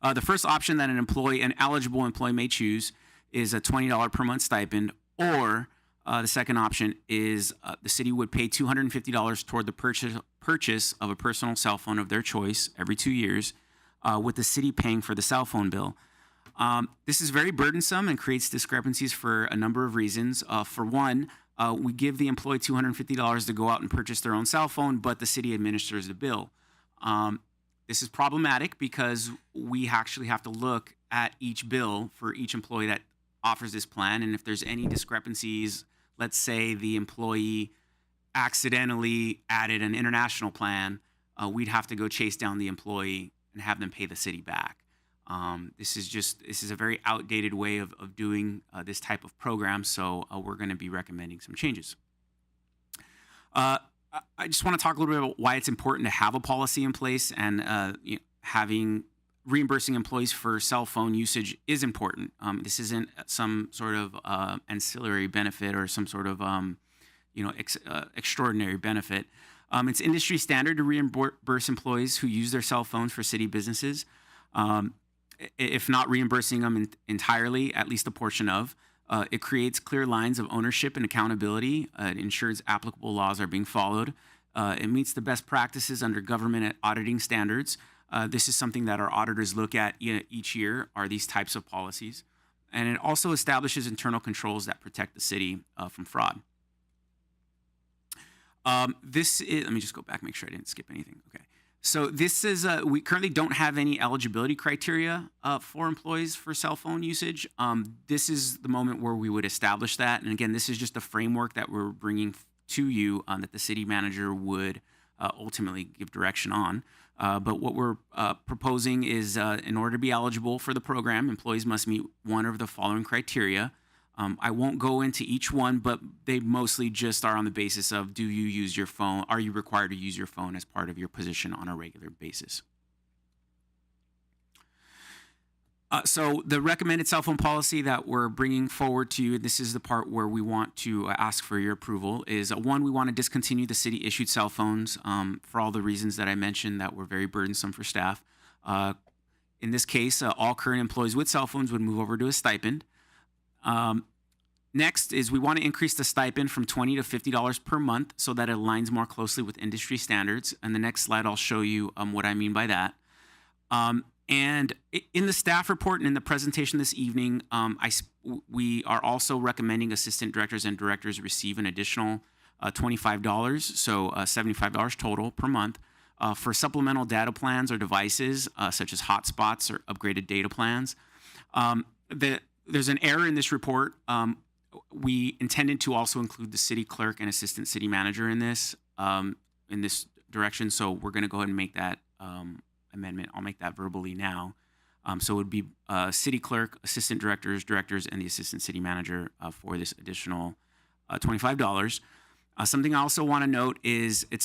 The first option that an eligible employee may choose is a $20 per month stipend, or the second option is the city would pay $250 toward the purchase of a personal cell phone of their choice every 2 years, with the city paying for the cell phone bill. This is very burdensome and creates discrepancies for a number of reasons. For one, we give the employee $250 to go out and purchase their own cell phone, but the city administers the bill. This is problematic because we actually have to look at each bill for each employee that offers this plan, and if there's any discrepancies, let's say the employee accidentally added an international plan, we'd have to go chase down the employee and have them pay the city back. This is a very outdated way of doing this type of program, so we're going to be recommending some changes. I just want to talk a little bit about why it's important to have a policy in place, and reimbursing employees for cell phone usage is important. This isn't some sort of ancillary benefit or some sort of extraordinary benefit. It's industry standard to reimburse employees who use their cell phones for city businesses. If not reimbursing them entirely, at least a portion of. It creates clear lines of ownership and accountability. It ensures applicable laws are being followed. It meets the best practices under government auditing standards. This is something that our auditors look at each year, are these types of policies. And it also establishes internal controls that protect the city from fraud. Let me just go back, make sure I didn't skip anything. Okay. So this is, we currently don't have any eligibility criteria for employees for cell phone usage. This is the moment where we would establish that. And again, this is just a framework that we're bringing to you that the city manager would ultimately give direction on. But what we're proposing is in order to be eligible for the program, employees must meet one of the following criteria. I won't go into each one, but they mostly just are on the basis of, do you use your phone? Are you required to use your phone as part of your position on a regular basis? So the recommended cell phone policy that we're bringing forward to you, this is the part where we want to ask for your approval, is one, we want to discontinue the city-issued cell phones for all the reasons that I mentioned that were very burdensome for staff. In this case, all current employees with cell phones would move over to a stipend. Next is we want to increase the stipend from $20 to $50 per month so that it aligns more closely with industry standards. And the next slide, I'll show you what I mean by that. And in the staff report and in the presentation this evening, we are also recommending assistant directors and directors receive an additional $25, so $75 total per month for supplemental data plans or devices such as hotspots or upgraded data plans. There's an error in this report. We intended to also include the city clerk and assistant city manager in this direction, so we're going to go ahead and make that amendment. I'll make that verbally now. So it would be city clerk, assistant directors, and the assistant city manager for this additional $25. Something I also want to note is it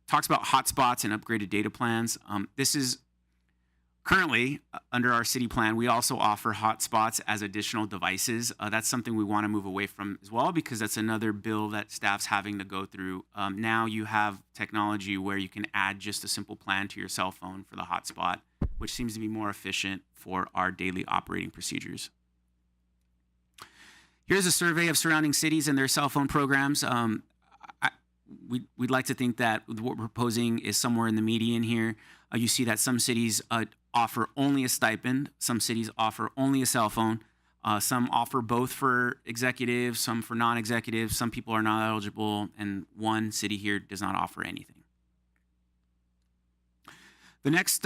talks about hotspots and upgraded data plans. This is currently under our city plan. We also offer hotspots as additional devices. That's something we want to move away from as well, because that's another bill that staff's having to go through. Now you have technology where you can add just a simple plan to your cell phone for the hotspot, which seems to be more efficient for our daily operating procedures. Here's a survey of surrounding cities and their cell phone programs. We'd like to think that what we're proposing is somewhere in the median here. You see that some cities offer only a stipend, some cities offer only a cell phone, some offer both for executives, some for non-executives, some people are not eligible, and one city here does not offer anything. The next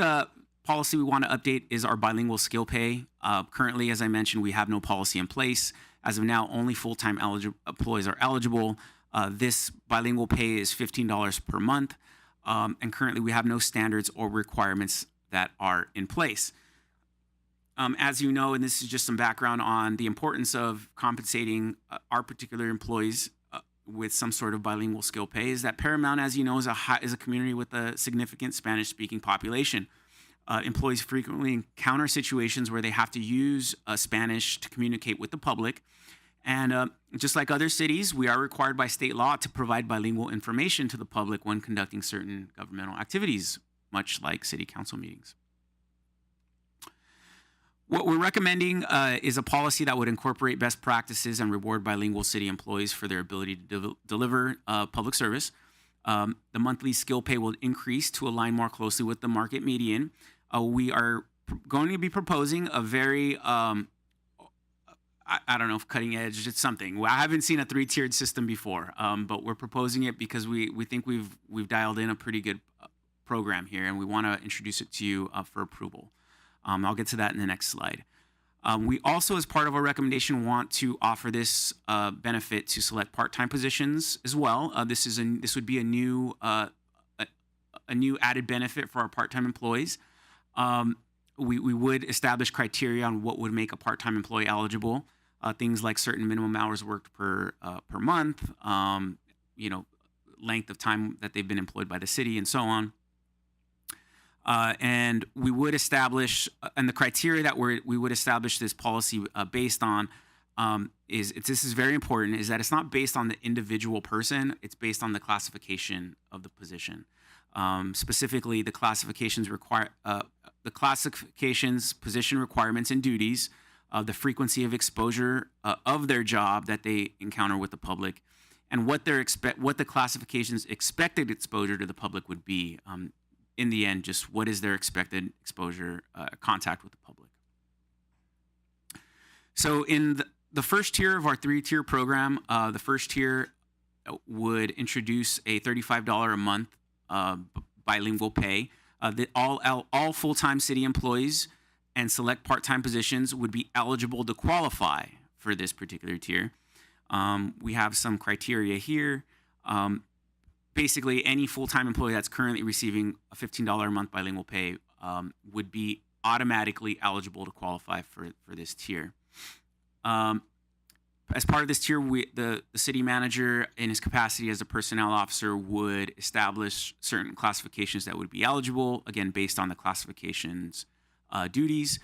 policy we want to update is our bilingual skill pay. Currently, as I mentioned, we have no policy in place. As of now, only full-time employees are eligible. This bilingual pay is $15 per month, and currently we have no standards or requirements that are in place. As you know, and this is just some background on the importance of compensating our particular employees with some sort of bilingual skill pay, is that Paramount, as you know, is a community with a significant Spanish-speaking population. Employees frequently encounter situations where they have to use Spanish to communicate with the public, And just like other cities, we are required by state law to provide bilingual information to the public when conducting certain governmental activities, much like city council meetings. What we're recommending is a policy that would incorporate best practices and reward bilingual city employees for their ability to deliver public service. The monthly skill pay will increase to align more closely with the market median. We are going to be proposing a very, I don't know if cutting edge, it's something. I haven't seen a 3-tiered system before, but we're proposing it because we think we've dialed in a pretty good program here, and we want to introduce it to you for approval. I'll get to that in the next slide. We also, as part of our recommendation, want to offer this benefit to select part-time positions as well. This would be a new added benefit for our part-time employees. We would establish criteria on what would make a part-time employee eligible. Things like certain minimum hours worked per month, length of time that they've been employed by the city, and so on. And we would establish, and the criteria that we would establish this policy based on this is very important, is that it's not based on the individual person, it's based on the classification of the position. Specifically, the classifications position requirements and duties, the frequency of exposure of their job that they encounter with the public, and what the classification's expected exposure to the public would be. In the end, just what is their expected exposure, contact with the public. So in the first tier of our 3-tier program, the first tier would introduce a $35 a month bilingual pay. All full-time city employees and select part-time positions would be eligible to qualify for this particular tier. We have some criteria here. Basically, any full-time employee that's currently receiving a $15 a month bilingual pay would be automatically eligible to qualify for this tier. As part of this tier, the city manager, in his capacity as a personnel officer, would establish certain classifications that would be eligible, again, based on the classification's duties.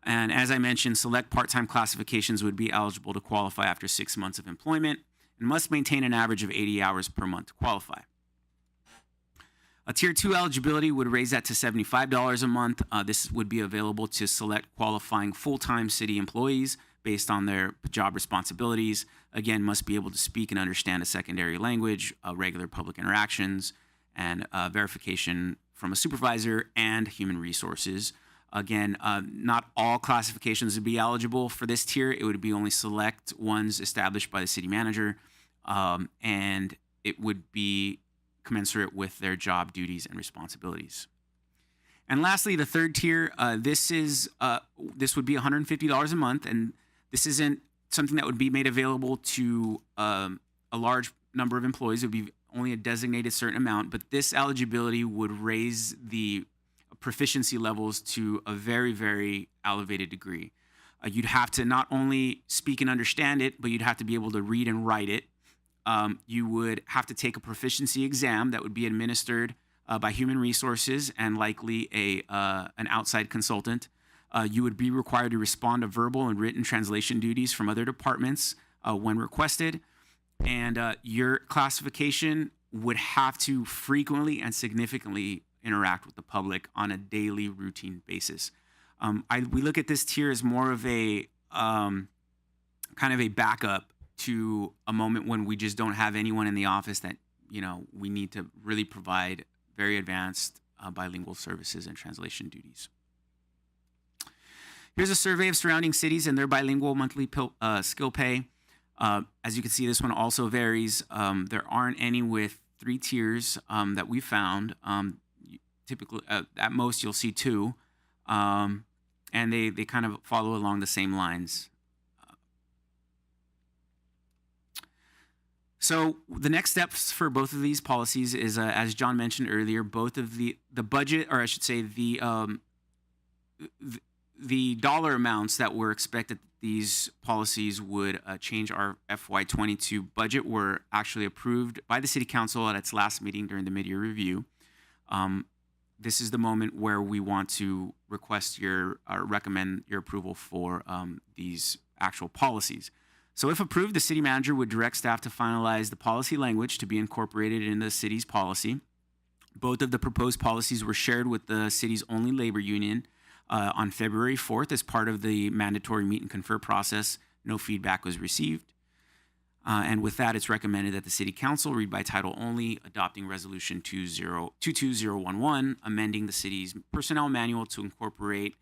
And as I mentioned, select part-time classifications would be eligible to qualify after 6 months of employment and must maintain an average of 80 hours per month to qualify. A Tier 2 eligibility would raise that to $75 a month. This would be available to select qualifying full-time city employees based on their job responsibilities. Again, must be able to speak and understand a secondary language, regular public interactions, and verification from a supervisor and human resources. Again, not all classifications would be eligible for this tier. It would be only select ones established by the city manager, and it would be commensurate with their job duties and responsibilities. And lastly, the third tier, this would be $150 a month, and this isn't something that would be made available to a large number of employees. It would be only a designated certain amount, but this eligibility would raise the proficiency levels to a very, very elevated degree. You'd have to not only speak and understand it, but you'd have to be able to read and write it. You would have to take a proficiency exam that would be administered by human resources and likely an outside consultant. You would be required to respond to verbal and written translation duties from other departments when requested. And your classification would have to frequently and significantly interact with the public on a daily routine basis. We look at this tier as more of a kind of a backup to a moment when we just don't have anyone in the office that, we need to really provide very advanced bilingual services and translation duties. Here's a survey of surrounding cities and their bilingual monthly skill pay. As you can see, this one also varies. There aren't any with 3 tiers that we found. Typically, at most, you'll see 2. And they kind of follow along the same lines. So the next steps for both of these policies is, as John mentioned earlier, both of the budget, or I should say the dollar amounts that were expected these policies would change our FY22 budget were actually approved by the City Council at its last meeting during the mid-year review. This is the moment where we want to request recommend your approval for these actual policies. So if approved, the city manager would direct staff to finalize the policy language to be incorporated in the city's policy. Both of the proposed policies were shared with the city's only labor union on February 4th as part of the mandatory meet and confer process. No feedback was received. And with that, it's recommended that the City Council read by title only, adopting Resolution 22011, amending the city's personnel manual to incorporate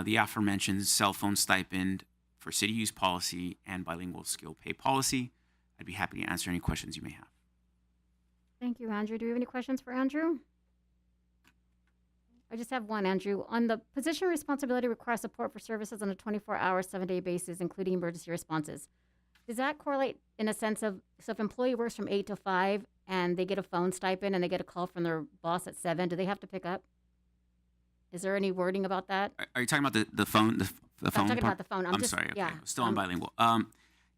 the aforementioned cell phone stipend for city use policy and bilingual skill pay policy. I'd be happy to answer any questions you may have. Thank you, Andrew. Do we have any questions for Andrew? I just have one, Andrew. On the position responsibility requires support for services on a 24-hour, 7-day basis, including emergency responses. Does that correlate in a sense of, so if an employee works from 8 to 5 and they get a phone stipend and they get a call from their boss at 7, do they have to pick up? Is there any wording about that? Are you talking about the phone? The I'm phone talking part? about the phone. I'm sorry. Okay. Still on bilingual.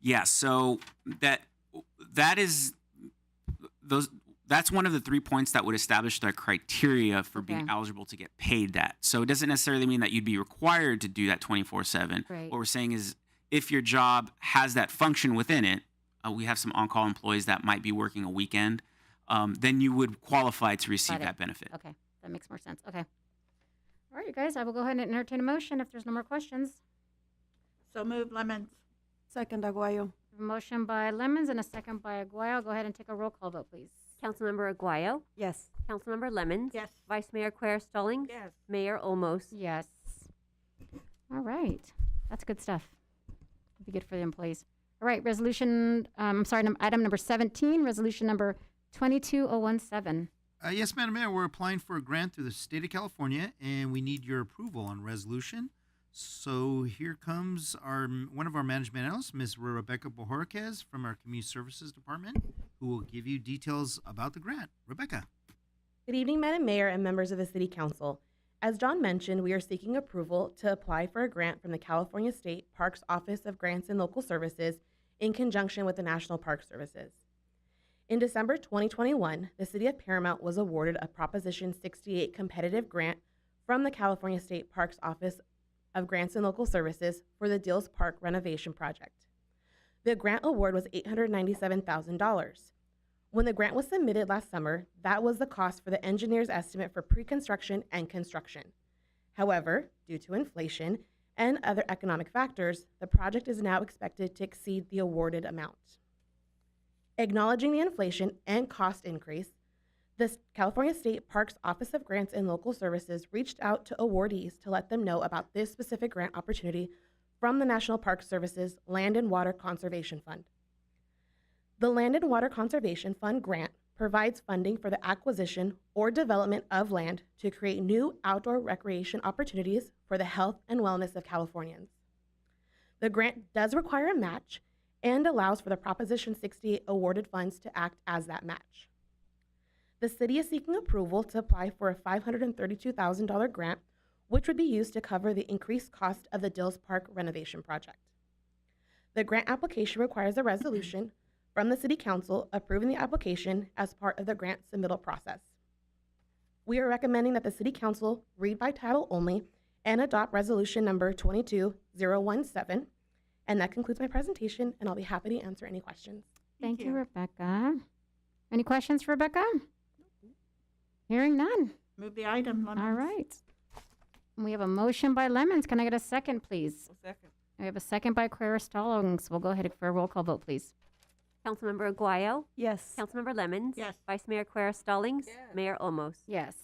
Yeah. So that is those. That's one of the 3 points that would establish the criteria for being eligible to get paid that. So it doesn't necessarily mean that you'd be required to do that 24/7. Right. What we're saying is, if your job has that function within it, we have some on-call employees that might be working a weekend, then you would qualify to receive that benefit. Okay, that makes more sense. Okay. All right, you guys, I will go ahead and entertain a motion if there's no more questions. So moved, Lemons. Second, Aguayo. A motion by Lemons and a second by Aguayo. I'll go ahead and take a roll call vote, please. Councilmember Aguayo? Yes. Councilmember Lemons? Yes. Vice Mayor Quer Stallings? Yes. Mayor Olmos? Yes. All right, that's good stuff. Be good for the employees. All right, resolution, item number 17, resolution number 22017. Yes, Madam Mayor, we're applying for a grant through the state of California, and we need your approval on resolution. So here comes one of our management analysts, Ms. Rebecca Bojorquez from our Community Services Department, who will give you details about the grant. Rebecca. Good evening, Madam Mayor and members of the City Council. As John mentioned, we are seeking approval to apply for a grant from the California State Parks Office of Grants and Local Services in conjunction with the National Park Services. In December 2021, the City of Paramount was awarded a Proposition 68 competitive grant from the California State Parks Office of Grants and Local Services for the Dills Park renovation project. The grant award was $897,000. When the grant was submitted last summer, that was the cost for the engineer's estimate for pre-construction and construction. However, due to inflation and other economic factors, the project is now expected to exceed the awarded amount. Acknowledging the inflation and cost increase, the California State Parks Office of Grants and Local Services reached out to awardees to let them know about this specific grant opportunity from the National Park Service's Land and Water Conservation Fund. The Land and Water Conservation Fund grant provides funding for the acquisition or development of land to create new outdoor recreation opportunities for the health and wellness of Californians. The grant does require a match and allows for the Proposition 68 awarded funds to act as that match. The city is seeking approval to apply for a $532,000 grant, which would be used to cover the increased cost of the Dills Park renovation project. The grant application requires a resolution from the City Council approving the application as part of the grant submittal process. We are recommending that the City Council read by title only and adopt resolution number 22017. And that concludes my presentation, and I'll be happy to answer any questions. Thank you, Rebecca. Any questions for Rebecca? Hearing none. Move the item, Lemons. All right. We have a motion by Lemons. Can I get a second, please? Second. We have a second by Quer Stallings. We'll go ahead for a roll call vote, please. Councilmember Aguayo? Yes. Councilmember Lemons? Yes. Vice Mayor Quer Stallings? Yes. Mayor Olmos? Yes.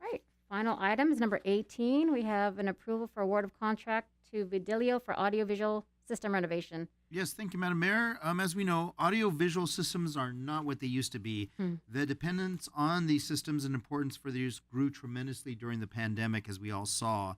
Right. Final item is number 18. We have an approval for award of contract to Vidilio for audiovisual system renovation. Yes, thank you, Madam Mayor. As we know, audiovisual systems are not what they used to be. The dependence on these systems and importance for these grew tremendously during the pandemic, as we all saw.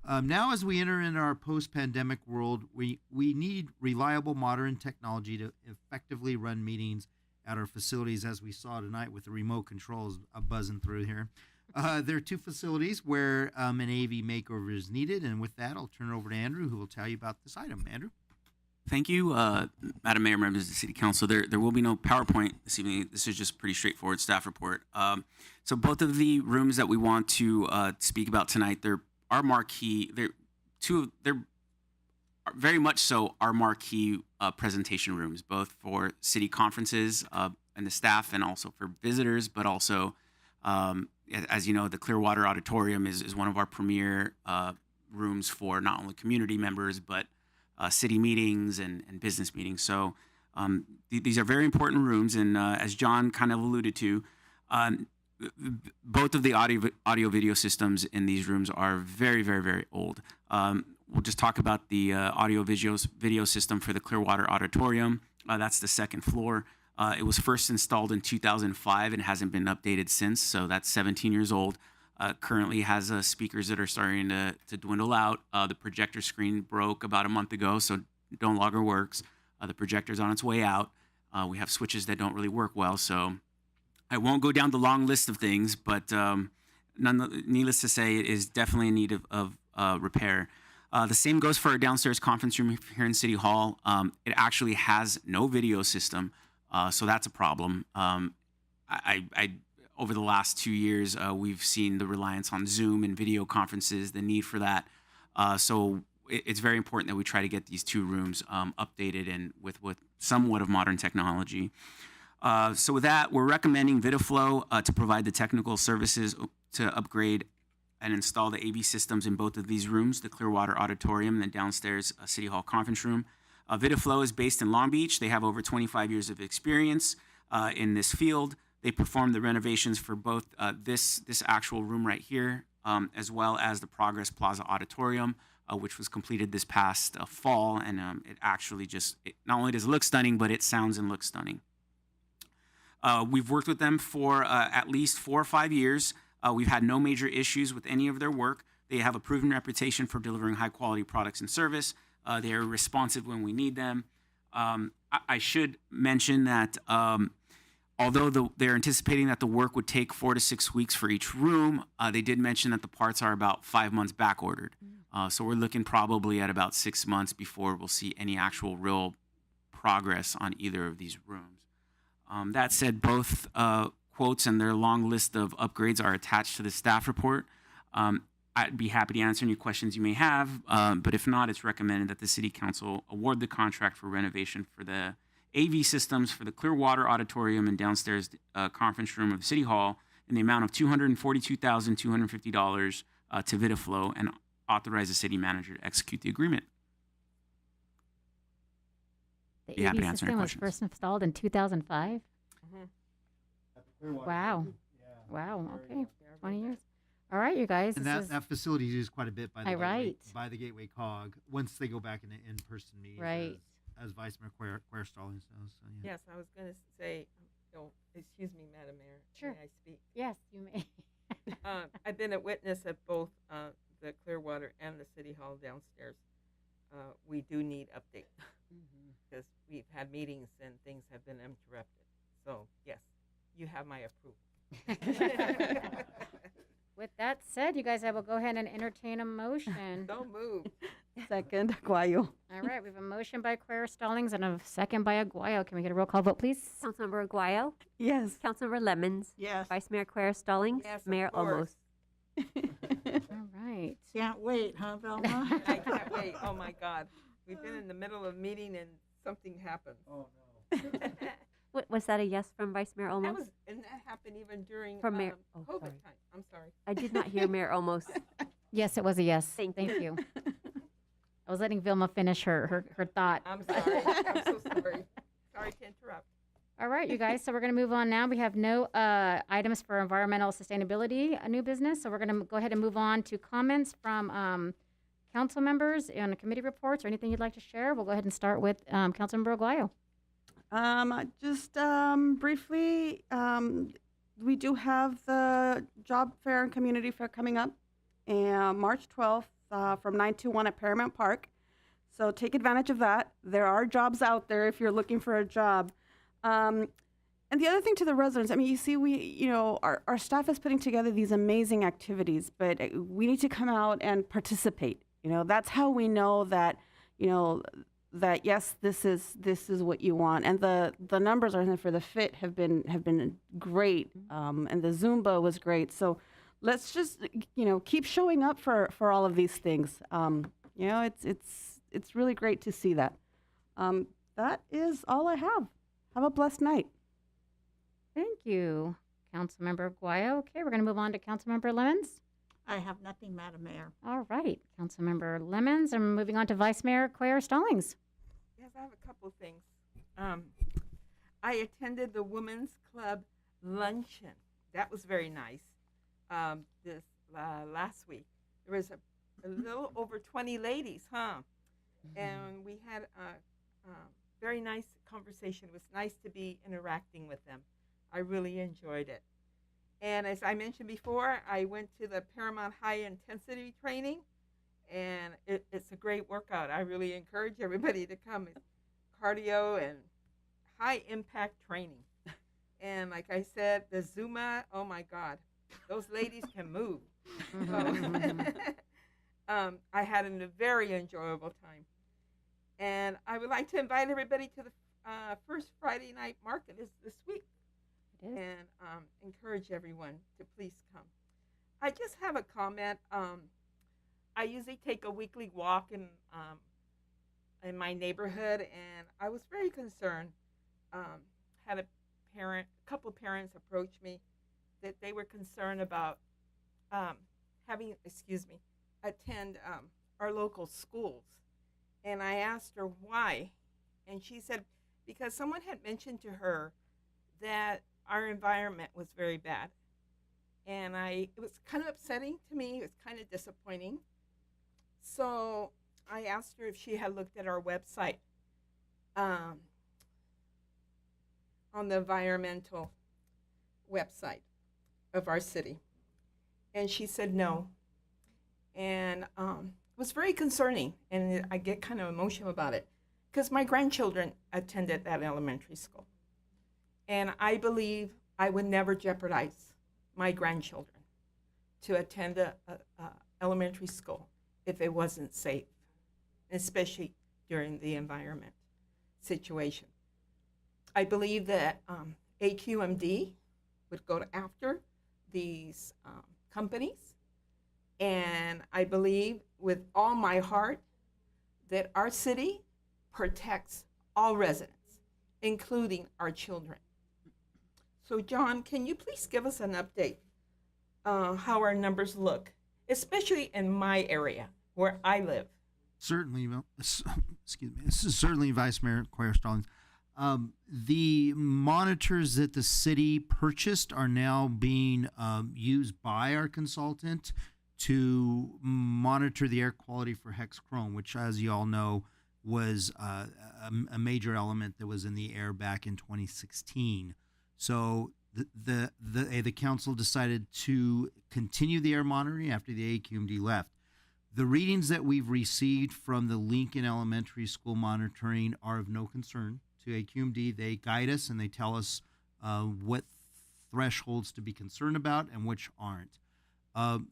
Now, as we enter into our post-pandemic world, we need reliable, modern technology to effectively run meetings at our facilities, as we saw tonight with the remote controls buzzing through here. There are two facilities where an AV makeover is needed, and with that, I'll turn it over to Andrew, who will tell you about this item. Andrew? Thank you, Madam Mayor, members of the City Council. There will be no PowerPoint this evening. This is just pretty straightforward staff report. So both of the rooms that we want to speak about tonight, they're our marquee. They're very much so our marquee presentation rooms, both for city conferences and the staff, and also for visitors, but also, as you know, the Clearwater Auditorium is one of our premier rooms for not only community members, but city meetings and business meetings. So these are very important rooms, and as John kind of alluded to, both of the audio video systems in these rooms are very, very, very old. We'll just talk about the audio video system for the Clearwater Auditorium. That's the second floor. It was first installed in 2005 and hasn't been updated since, so that's 17 years old. Currently has speakers that are starting to dwindle out. The projector screen broke about a month ago, so no longer works. The projector's on its way out. We have switches that don't really work well, so I won't go down the long list of things, but needless to say, it is definitely in need of repair. The same goes for our downstairs conference room here in City Hall. It actually has no video system, so that's a problem. Over the last 2 years, we've seen the reliance on Zoom and video conferences, the need for that. So it's very important that we try to get these two rooms updated and with somewhat of modern technology. So with that, we're recommending VidaFlow to provide the technical services to upgrade and install the AV systems in both of these rooms, the Clearwater Auditorium and the downstairs City Hall conference room. VidaFlow is based in Long Beach. They have over 25 years of experience in this field. They performed the renovations for both this actual room right here, as well as the Progress Plaza Auditorium, which was completed this past fall. And it actually not only does it look stunning, but it sounds and looks stunning. We've worked with them for at least 4 or 5 years. We've had no major issues with any of their work. They have a proven reputation for delivering high quality products and service. They are responsive when we need them. I should mention that although they're anticipating that the work would take 4 to 6 weeks for each room, they did mention that the parts are about 5 months back ordered. So we're looking probably at about 6 months before we'll see any actual real progress on either of these rooms. That said, both quotes and their long list of upgrades are attached to the staff report. I'd be happy to answer any questions you may have, but if not, it's recommended that the City Council award the contract for renovation for the AV systems for the Clearwater Auditorium and downstairs conference room of City Hall in the amount of $242,250 to VidaFlow, and authorize the city manager to execute the agreement. The AV system was first installed in 2005? Wow. Wow, okay, 20 years. All right, you guys. And that facility is used quite a bit by the Gateway COG once they go back into in-person meetings. Right. As Vice Mayor Quare Stallings knows. So, yeah. Yes, I was going to say, excuse me, Madam Mayor. Sure. May I speak? Yes, you may. I've been a witness at both the Clearwater and the City Hall downstairs. We do need update because we've had meetings and things have been interrupted. So, yes, you have my approval. With that said, you guys, I will go ahead and entertain a motion. Don't move. Second, Aguayo. All right, we have a motion by Quare Stallings and a second by Aguayo. Can we get a roll call vote, please? Councilmember Aguayo? Yes. Councilmember Lemons? Yes. Vice Mayor Quare Stallings? Yes, of Mayor course. Olmos? All right. Can't wait, huh, Velma? I can't wait. Oh, my God. We've been in the middle of a meeting and something happened. Oh, no. Was that a yes from Vice Mayor Olmos? And that happened even during From Mayor, COVID sorry. time. I'm sorry. I did not hear Mayor Olmos. Yes, it was a yes. Thank you. I was letting Vilma finish her thought. I'm sorry. I'm so sorry. Sorry to interrupt. All right, you guys. So we're going to move on now. We have no items for environmental sustainability, new business. So we're going to go ahead and move on to comments from council members on the committee reports or anything you'd like to share. We'll go ahead and start with Councilmember Aguayo. Just briefly, we do have the job fair and community fair coming up March 12th from 9 to 1 at Paramount Park. So take advantage of that. There are jobs out there if you're looking for a job. And the other thing to the residents, I mean, you see, our staff is putting together these amazing activities, but we need to come out and participate. That's how we know that, that yes, this is what you want, and the numbers are for the fit have been great, and the Zumba was great. So let's just keep showing up for all of these things. It's it's really great to see that. That is all I have. Have a blessed night. Thank you, Councilmember Guayo. Okay, we're going to move on to Councilmember Lemons. I have nothing, Madam Mayor. All right, Councilmember Lemons. I'm moving on to Vice Mayor Cuellar Stallings. Yes, I have a couple of things. I attended the Women's Club luncheon. That was very nice. This last week, there was a little over 20 ladies, huh? And we had a very nice conversation. It was nice to be interacting with them. I really enjoyed it. And as I mentioned before, I went to the Paramount High Intensity Training, and it's a great workout. I really encourage everybody to come. It's cardio and high impact training. And like I said, the Zuma, oh my God, those ladies can move. So, I had a very enjoyable time. And I would like to invite everybody to the first Friday night market is this week. And encourage everyone to please come. I just have a comment. I usually take a weekly walk in my neighborhood, and I was very concerned. Had a couple parents approach me that they were concerned about attend our local schools. And I asked her why, and she said because someone had mentioned to her that our environment was very bad. And it was kind of upsetting to me. It was kind of disappointing. So I asked her if she had looked at our website on the environmental website of our city. And she said no. And it was very concerning. And I get kind of emotional about it because my grandchildren attended that elementary school. And I believe I would never jeopardize my grandchildren to attend a elementary school if it wasn't safe, especially during the environment situation. I believe that AQMD would go after these companies, and I believe with all my heart that our city protects all residents, including our children. So, John, can you please give us an update how our numbers look, especially in my area where I live? Certainly, excuse me. This is certainly Vice Mayor Cuellar Stallings. The monitors that the city purchased are now being used by our consultant to monitor the air quality for hex chrome, which, as you all know, was a major element that was in the air back in 2016. So the council decided to continue the air monitoring after the AQMD left. The readings that we've received from the Lincoln Elementary School monitoring are of no concern to AQMD. They guide us and they tell us what thresholds to be concerned about and which aren't.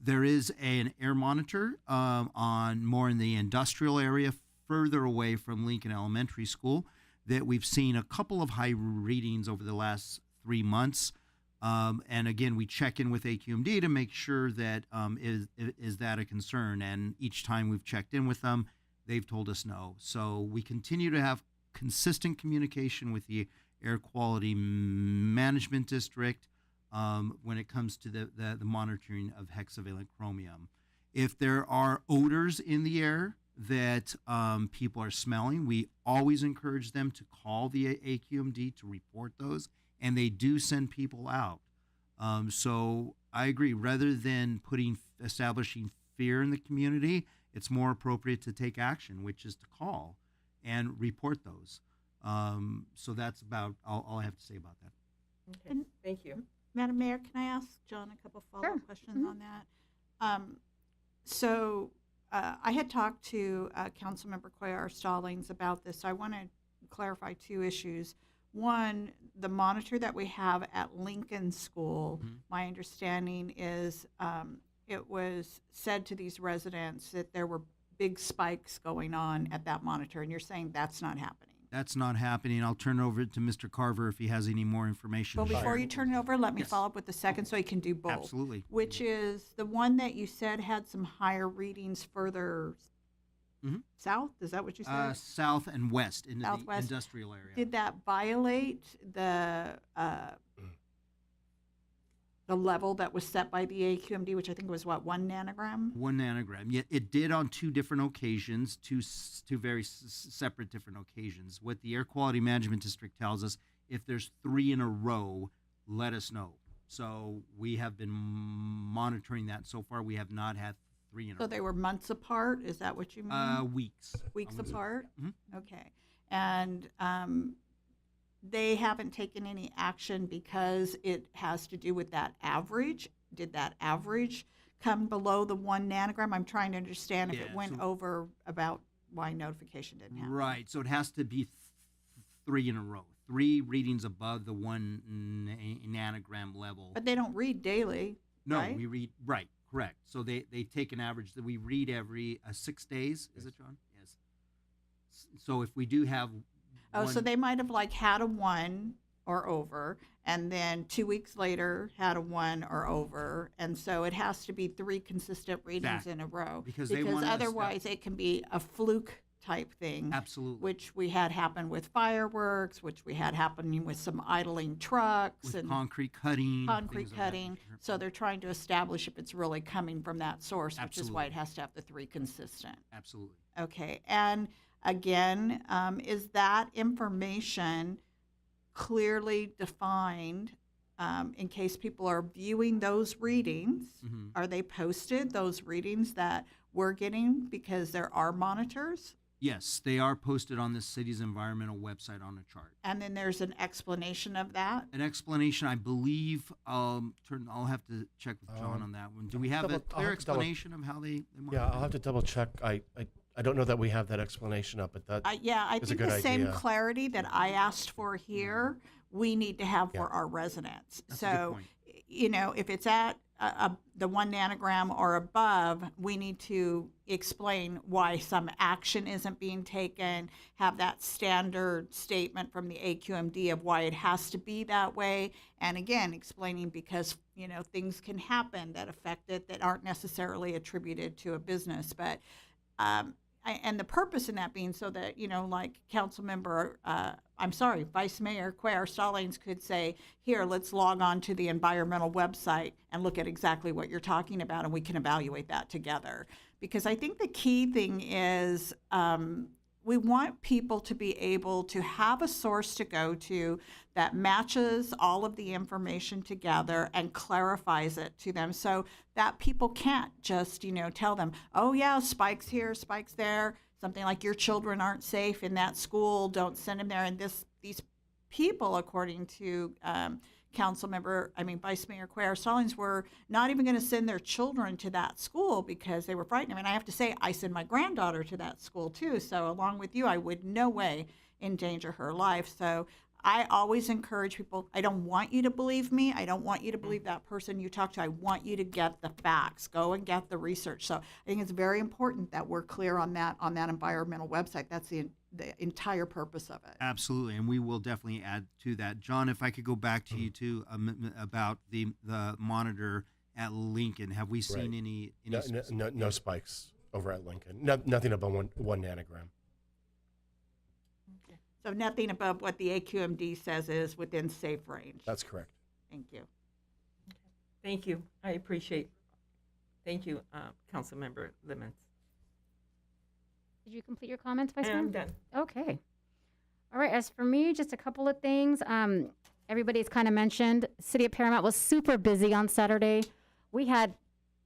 There is an air monitor on more in the industrial area, further away from Lincoln Elementary School, that we've seen a couple of high readings over the last 3 months. And again, we check in with AQMD to make sure that is that a concern. And each time we've checked in with them, they've told us no. So we continue to have consistent communication with the Air Quality Management District when it comes to the monitoring of hexavalent chromium. If there are odors in the air that people are smelling, we always encourage them to call the AQMD to report those. And they do send people out. So I agree. Rather than establishing fear in the community, it's more appropriate to take action, which is to call and report those. So that's about all I have to say about that. Okay, And- thank you. Madam Mayor, can I ask John a couple follow-up questions on that? So I had talked to Councilmember Cuellar Stallings about this. I want to clarify 2 issues. One, the monitor that we have at Lincoln School, my understanding is it was said to these residents that there were big spikes going on at that monitor, and you're saying that's not happening. That's not happening. I'll turn it over to Mr. Carver if he has any more information. Well, to before share. you turn it over, let me follow up with the second so you can do both. Absolutely. Which is the one that you said had some higher readings further South? Is that what you said? South and west into Southwest. the industrial area. Did that violate the level that was set by the AQMD, which I think was what, 1 nanogram? 1 nanogram. Yet it did on 2 different occasions, two very separate different occasions. What the Air Quality Management District tells us, if there's 3 in a row, let us know. So we have been monitoring that. So far, we have not had 3 in a row. So they were months apart? Is that what you mean? Weeks. Weeks apart? Mm-hmm. Okay. And they haven't taken any action because it has to do with that average. Did that average come below the 1 nanogram? I'm trying to understand if it went over about why notification didn't happen. Right. So it has to be 3 in a row. 3 readings above the 1 nanogram level. But they don't read daily. No, right? we read, right, correct. So they take an average that we read every 6 days. Is it, John? Yes. So if we do have so they might have like had a 1 or over, and then 2 weeks later had a 1 or over, and so it has to be 3 consistent readings in a row because they want otherwise it can be a fluke type thing. Absolutely. Which we had happen with fireworks, which we had happening with some idling trucks with and concrete cutting. So they're trying to establish if it's really coming from that source, which is why it has to have the 3 consistent. Absolutely. Okay, and again, is that information clearly defined in case people are viewing those readings? Mm-hmm. Are they posted, those readings that we're getting, because there are monitors? Yes, they are posted on the city's environmental website on a chart. And then there's an explanation of that? An explanation, I believe, I'll have to check with John on that one. Do we have a clear explanation of how they monitor? Yeah, I'll have to double check. I don't know that we have that explanation up, but that I is a think good the same idea. clarity that I asked for here, we need to have for our residents. That's a good So, point. if it's at the 1 nanogram or above, we need to explain why some action isn't being taken, have that standard statement from the AQMD of why it has to be that way, and again, explaining because, things can happen that affect it that aren't necessarily attributed to a business. But and the purpose in that being so that, like Vice Mayor Cuellar Stallings could say, here, let's log on to the environmental website and look at exactly what you're talking about, and we can evaluate that together. Because I think the key thing is we want people to be able to have a source to go to that matches all of the information together and clarifies it to them so that people can't just, tell them, oh yeah, spikes here, spikes there, something like your children aren't safe in that school, don't send them there. And these people, according to Vice Mayor Cuellar Stallings, were not even going to send their children to that school because they were frightened. I have to say, I send my granddaughter to that school too. So along with you, I would no way endanger her life. So I always encourage people, I don't want you to believe me. I don't want you to believe that person you talk to. I want you to get the facts. Go and get the research. So I think it's very important that we're clear on that environmental website. That's the entire purpose of it. Absolutely, and we will definitely add to that. John, if I could go back to you too about the monitor at Lincoln. Have we seen any no spikes over at Lincoln? Nothing above 1 nanogram. So nothing above what the AQMD says is within safe range. That's correct. Thank you. Thank you. I appreciate. Thank you, Councilmember Lemons. Did you complete your comments, Vice Mayor? I'm done. Okay. All right. As for me, just a couple of things. Everybody's kind of mentioned City of Paramount was super busy on Saturday. We had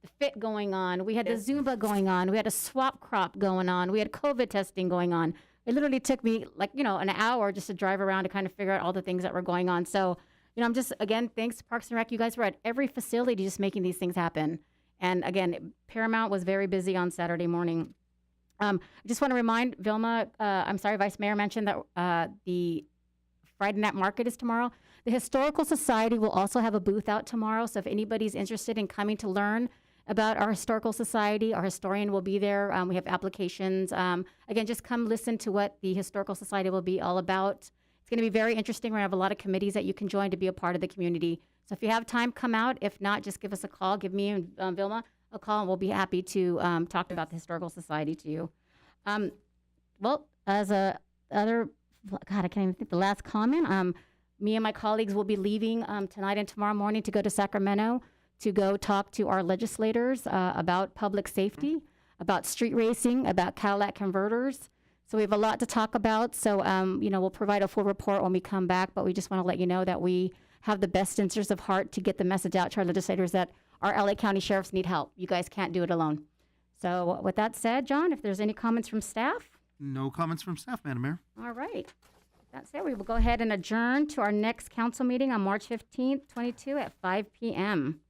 the fit going on. We had the Zumba going on. We had a swap crop going on. We had COVID testing going on. It literally took me an hour just to drive around to kind of figure out all the things that were going on. So, I'm just, again, thanks to Parks and Rec. You guys were at every facility just making these things happen. And again, Paramount was very busy on Saturday morning. I just want to remind Vice Mayor mentioned that the Friday night market is tomorrow. The Historical Society will also have a booth out tomorrow. So if anybody's interested in coming to learn about our Historical Society, our historian will be there. We have applications. Again, just come listen to what the Historical Society will be all about. It's going to be very interesting. We're going to have a lot of committees that you can join to be a part of the community. So if you have time, come out. If not, just give us a call. Give me and Vilma a call, and we'll be happy to talk about the Historical Society to you. Well, as a other, God, I can't even think the last comment. Me and my colleagues will be leaving tonight and tomorrow morning to go to Sacramento to go talk to our legislators about public safety, about street racing, about Cadillac converters. So we have a lot to talk about. So, we'll provide a full report when we come back, but we just want to let you know that we have the best interests of heart to get the message out to our legislators that our LA County sheriffs need help. You guys can't do it alone. So with that said, John, if there's any comments from staff? No comments from staff, Madam Mayor. All right. That's it. We will go ahead and adjourn to our next council meeting on March 15th, 22 at 5 p.m.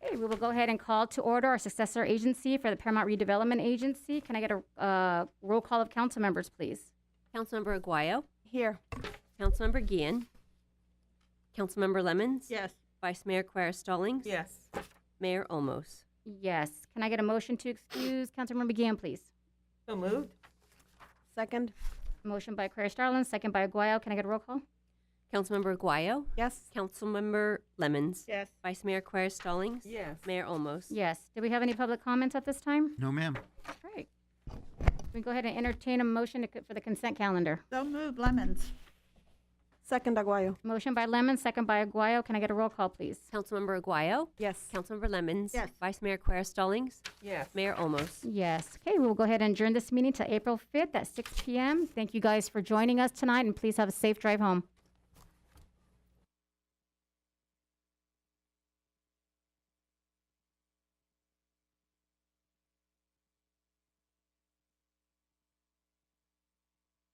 Okay, we will go ahead and call to order our successor agency for the Paramount Redevelopment Agency. Can I get a roll call of council members, please? Councilmember Aguayo. Here. Councilmember Guillen. Councilmember Lemons. Yes. Vice Mayor Quer-Stallings. Yes. Mayor Olmos. Yes. Can I get a motion to excuse Councilmember Guillen, please? So moved. Second. Motion by Quer-Stallings, second by Aguayo. Can I get a roll call? Councilmember Aguayo. Yes. Councilmember Lemons. Yes. Vice Mayor Quer-Stallings. Yes. Mayor Olmos. Yes. Do we have any public comments at this time? No, ma'am. Great. We go ahead and entertain a motion for the consent calendar. So moved, Lemons. Second, Aguayo. Motion by Lemons, second by Aguayo. Can I get a roll call, please? Councilmember Aguayo. Yes. Councilmember Lemons. Yes. Vice Mayor Quer-Stallings. Yes. Mayor Olmos. Yes. Okay, we will go ahead and adjourn this meeting to April 5th at 6 p.m. Thank you guys for joining us tonight, and please have a safe drive home.